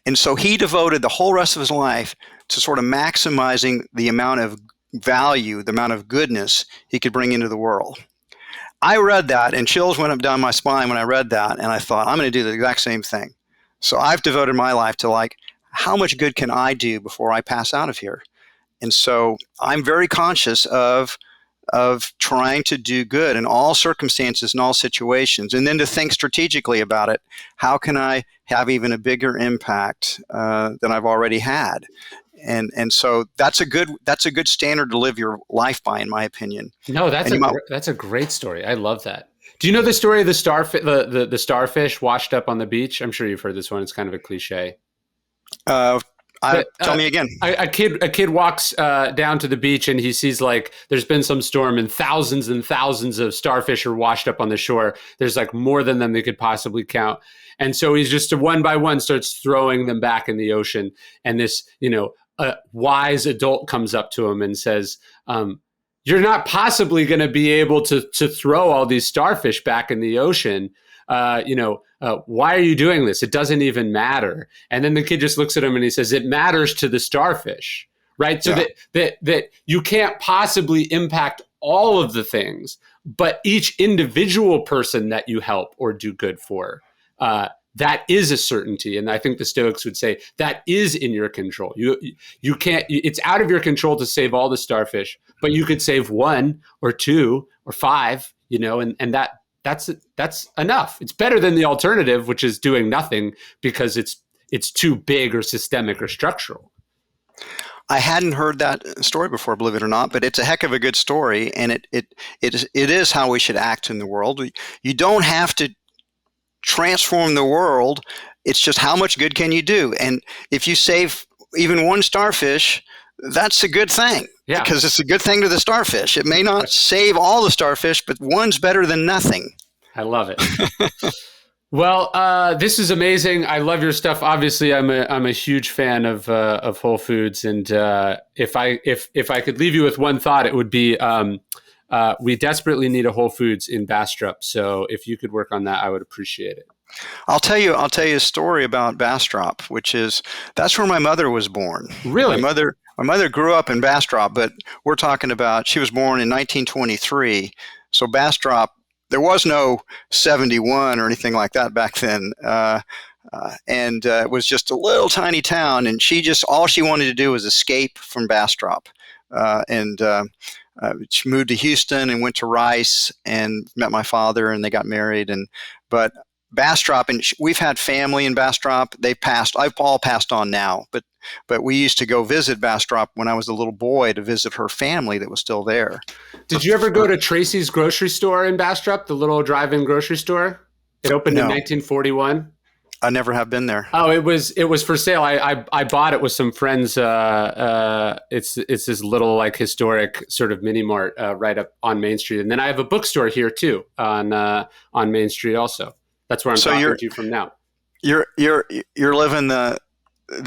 And so he devoted the whole rest of his life to sort of maximizing the amount of value, the amount of goodness he could bring into the world. I read that, and chills went up down my spine when I read that, and I thought, I'm going to do the exact same thing. So I've devoted my life to how much good can I do before I pass out of here? And so I'm very conscious of trying to do good in all circumstances and all situations, and then to think strategically about it. How can I have even a bigger impact than I've already had? And so that's a good standard to live your life by, in my opinion. No, that's a great story. I love that. Do you know the story of the starfish washed up on the beach? I'm sure you've heard this one. It's kind of a cliche. Tell me again. A kid walks down to the beach, and he sees there's been some storm, and thousands of starfish are washed up on the shore. There's more than them they could possibly count. And so he's just one by one starts throwing them back in the ocean. And this, a wise adult comes up to him and says, you're not possibly going to be able to throw all these starfish back in the ocean. Why are you doing this? It doesn't even matter. And then the kid just looks at him and he says, it matters to the starfish, right? So that you can't possibly impact all of the things, but each individual person that you help or do good for, that is a certainty. And I think the Stoics would say that is in your control. You can't, it's out of your control to save all the starfish, but you could save 1 or 2 or 5, and that's enough. It's better than the alternative, which is doing nothing because it's too big or systemic or structural. I hadn't heard that story before, believe it or not, but it's a heck of a good story, and it is how we should act in the world. You don't have to transform the world. It's just how much good can you do? And if you save even one starfish, that's a good thing. Yeah. Because it's a good thing to the starfish. It may not save all the starfish, but one's better than nothing. I love it. Well, this is amazing. I love your stuff. Obviously, I'm a huge fan of Whole Foods, and if I could leave you with one thought, it would be we desperately need a Whole Foods in Bastrop. So if you could work on that, I would appreciate it. I'll tell you a story about Bastrop, which is that's where my mother was born. Really? My mother grew up in Bastrop, but we're talking about she was born in 1923. So Bastrop, there was no 71 or anything like that back then. And it was just a little tiny town. And all she wanted to do was escape from Bastrop. She moved to Houston and went to Rice and met my father, and they got married. But Bastrop, and we've had family in Bastrop. I've all passed on now, but we used to go visit Bastrop when I was a little boy to visit her family that was still there. Did you ever go to Tracy's grocery store in Bastrop, the little drive-in grocery store? It opened in 1941. I never have been there. Oh, it was for sale. I bought it with some friends. It's this little like historic sort of mini mart right up on Main Street, and then I have a bookstore here too on Main Street also. That's where I'm talking to you from now. You're living the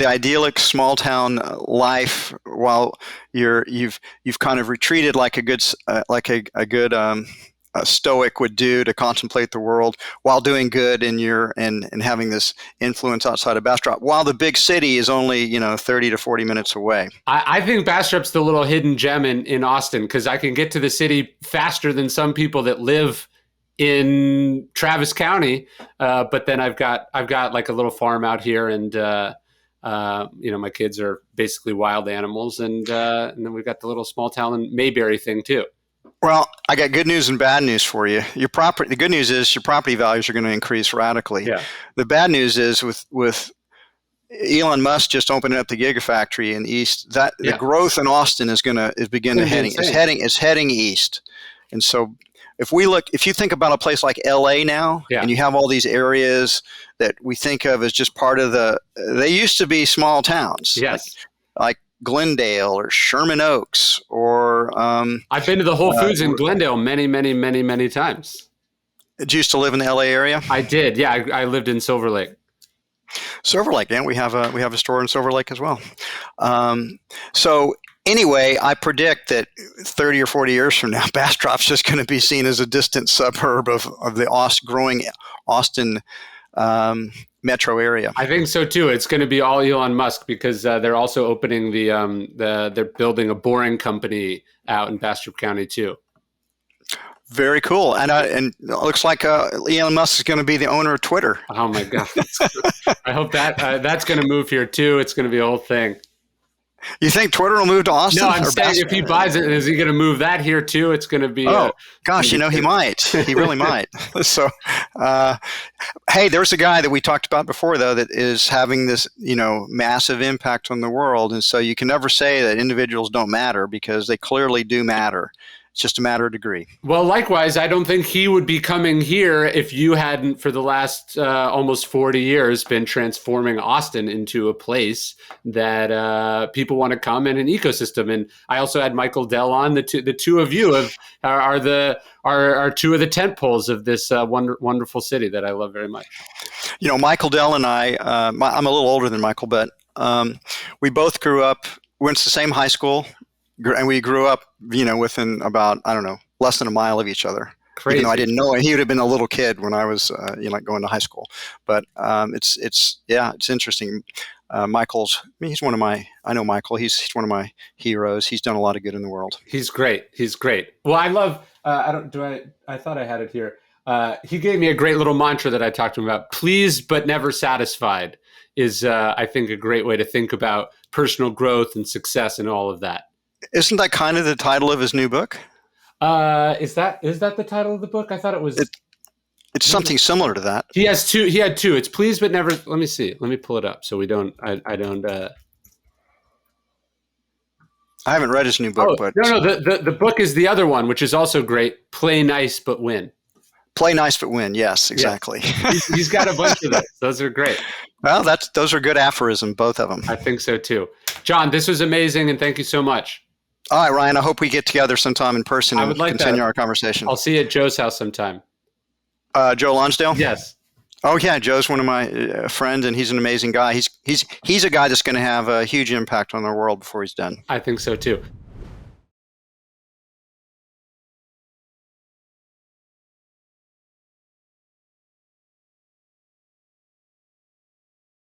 idyllic small town life while you've kind of retreated like a good Stoic would do to contemplate the world while doing good and having this influence outside of Bastrop, while the big city is only 30 to 40 minutes away. I think Bastrop's the little hidden gem in Austin because I can get to the city faster than some people that live in Travis County, but then I've got like a little farm out here, and my kids are basically wild animals, and then we've got the little small town Mayberry thing too. Well, I got good news and bad news for you. The good news is your property values are going to increase radically. Yeah. The bad news is with Elon Musk just opening up the Gigafactory in the east, the growth in Austin is heading east, and so. If you think about a place like LA now, and you have all these areas that we think of as just part of they used to be small towns. Yes. Like Glendale or Sherman Oaks or. I've been to the Whole Foods in Glendale many, many, many, many times. Did you used to live in the LA area? I did. Yeah. I lived in Silver Lake. Silver Lake, yeah. We have a store in Silver Lake as well. So. Anyway, I predict that 30 or 40 years from now, Bastrop's just going to be seen as a distant suburb of the growing Austin metro area. I think so too. It's going to be all Elon Musk because they're also opening they're building a boring company out in Bastrop County too. Very cool. And it looks like Elon Musk is going to be the owner of Twitter. Oh my God! I hope that's going to move here too. It's going to be a whole thing. You think Twitter will move to Austin? No, I'm saying if he buys it, is he going to move that here too? It's going to be. Oh gosh, he might. He really might. So, hey, there's a guy that we talked about before, though, that is having this, massive impact on the world, and so you can never say that individuals don't matter because they clearly do matter. It's just a matter of degree. Well, likewise, I don't think he would be coming here if you hadn't, for the last almost 40 years, been transforming Austin into a place that people want to come in, an ecosystem. And I also had Michael Dell on. The two of you are two of the tent poles of this wonderful city that I love very much. Michael Dell and I'm a little older than Michael, but we both went to the same high school. And we grew up, within about, less than a mile of each other. Crazy. Even though I didn't know it. He would have been a little kid when I was, going to high school. But it's interesting. He's one of my, I know Michael, he's one of my heroes. He's done a lot of good in the world. He's great. Well, I love, I thought I had it here. He gave me a great little mantra that I talked to him about. Pleased but never satisfied is, I think, a great way to think about personal growth and success and all of that. Isn't that kind of the title of his new book? Is that the title of the book? I thought it was. It's something similar to that. He has two. He had two. It's please but never. Let me see. Let me pull it up so we don't. I don't. I haven't read his new book, but no. The book is the other one, which is also great. Play nice but win. Play nice but win. Yes, exactly. Yes. He's got a bunch of those. Those are great. Well, those are good aphorisms, both of them. I think so too. John, this was amazing, and thank you so much. All right, Ryan. I hope we get together sometime in person and continue our conversation. I'll see you at Joe's house sometime. Joe Lonsdale? Yes. Oh yeah, Joe's one of my friends, and he's an amazing guy. He's a guy that's going to have a huge impact on the world before he's done. I think so too.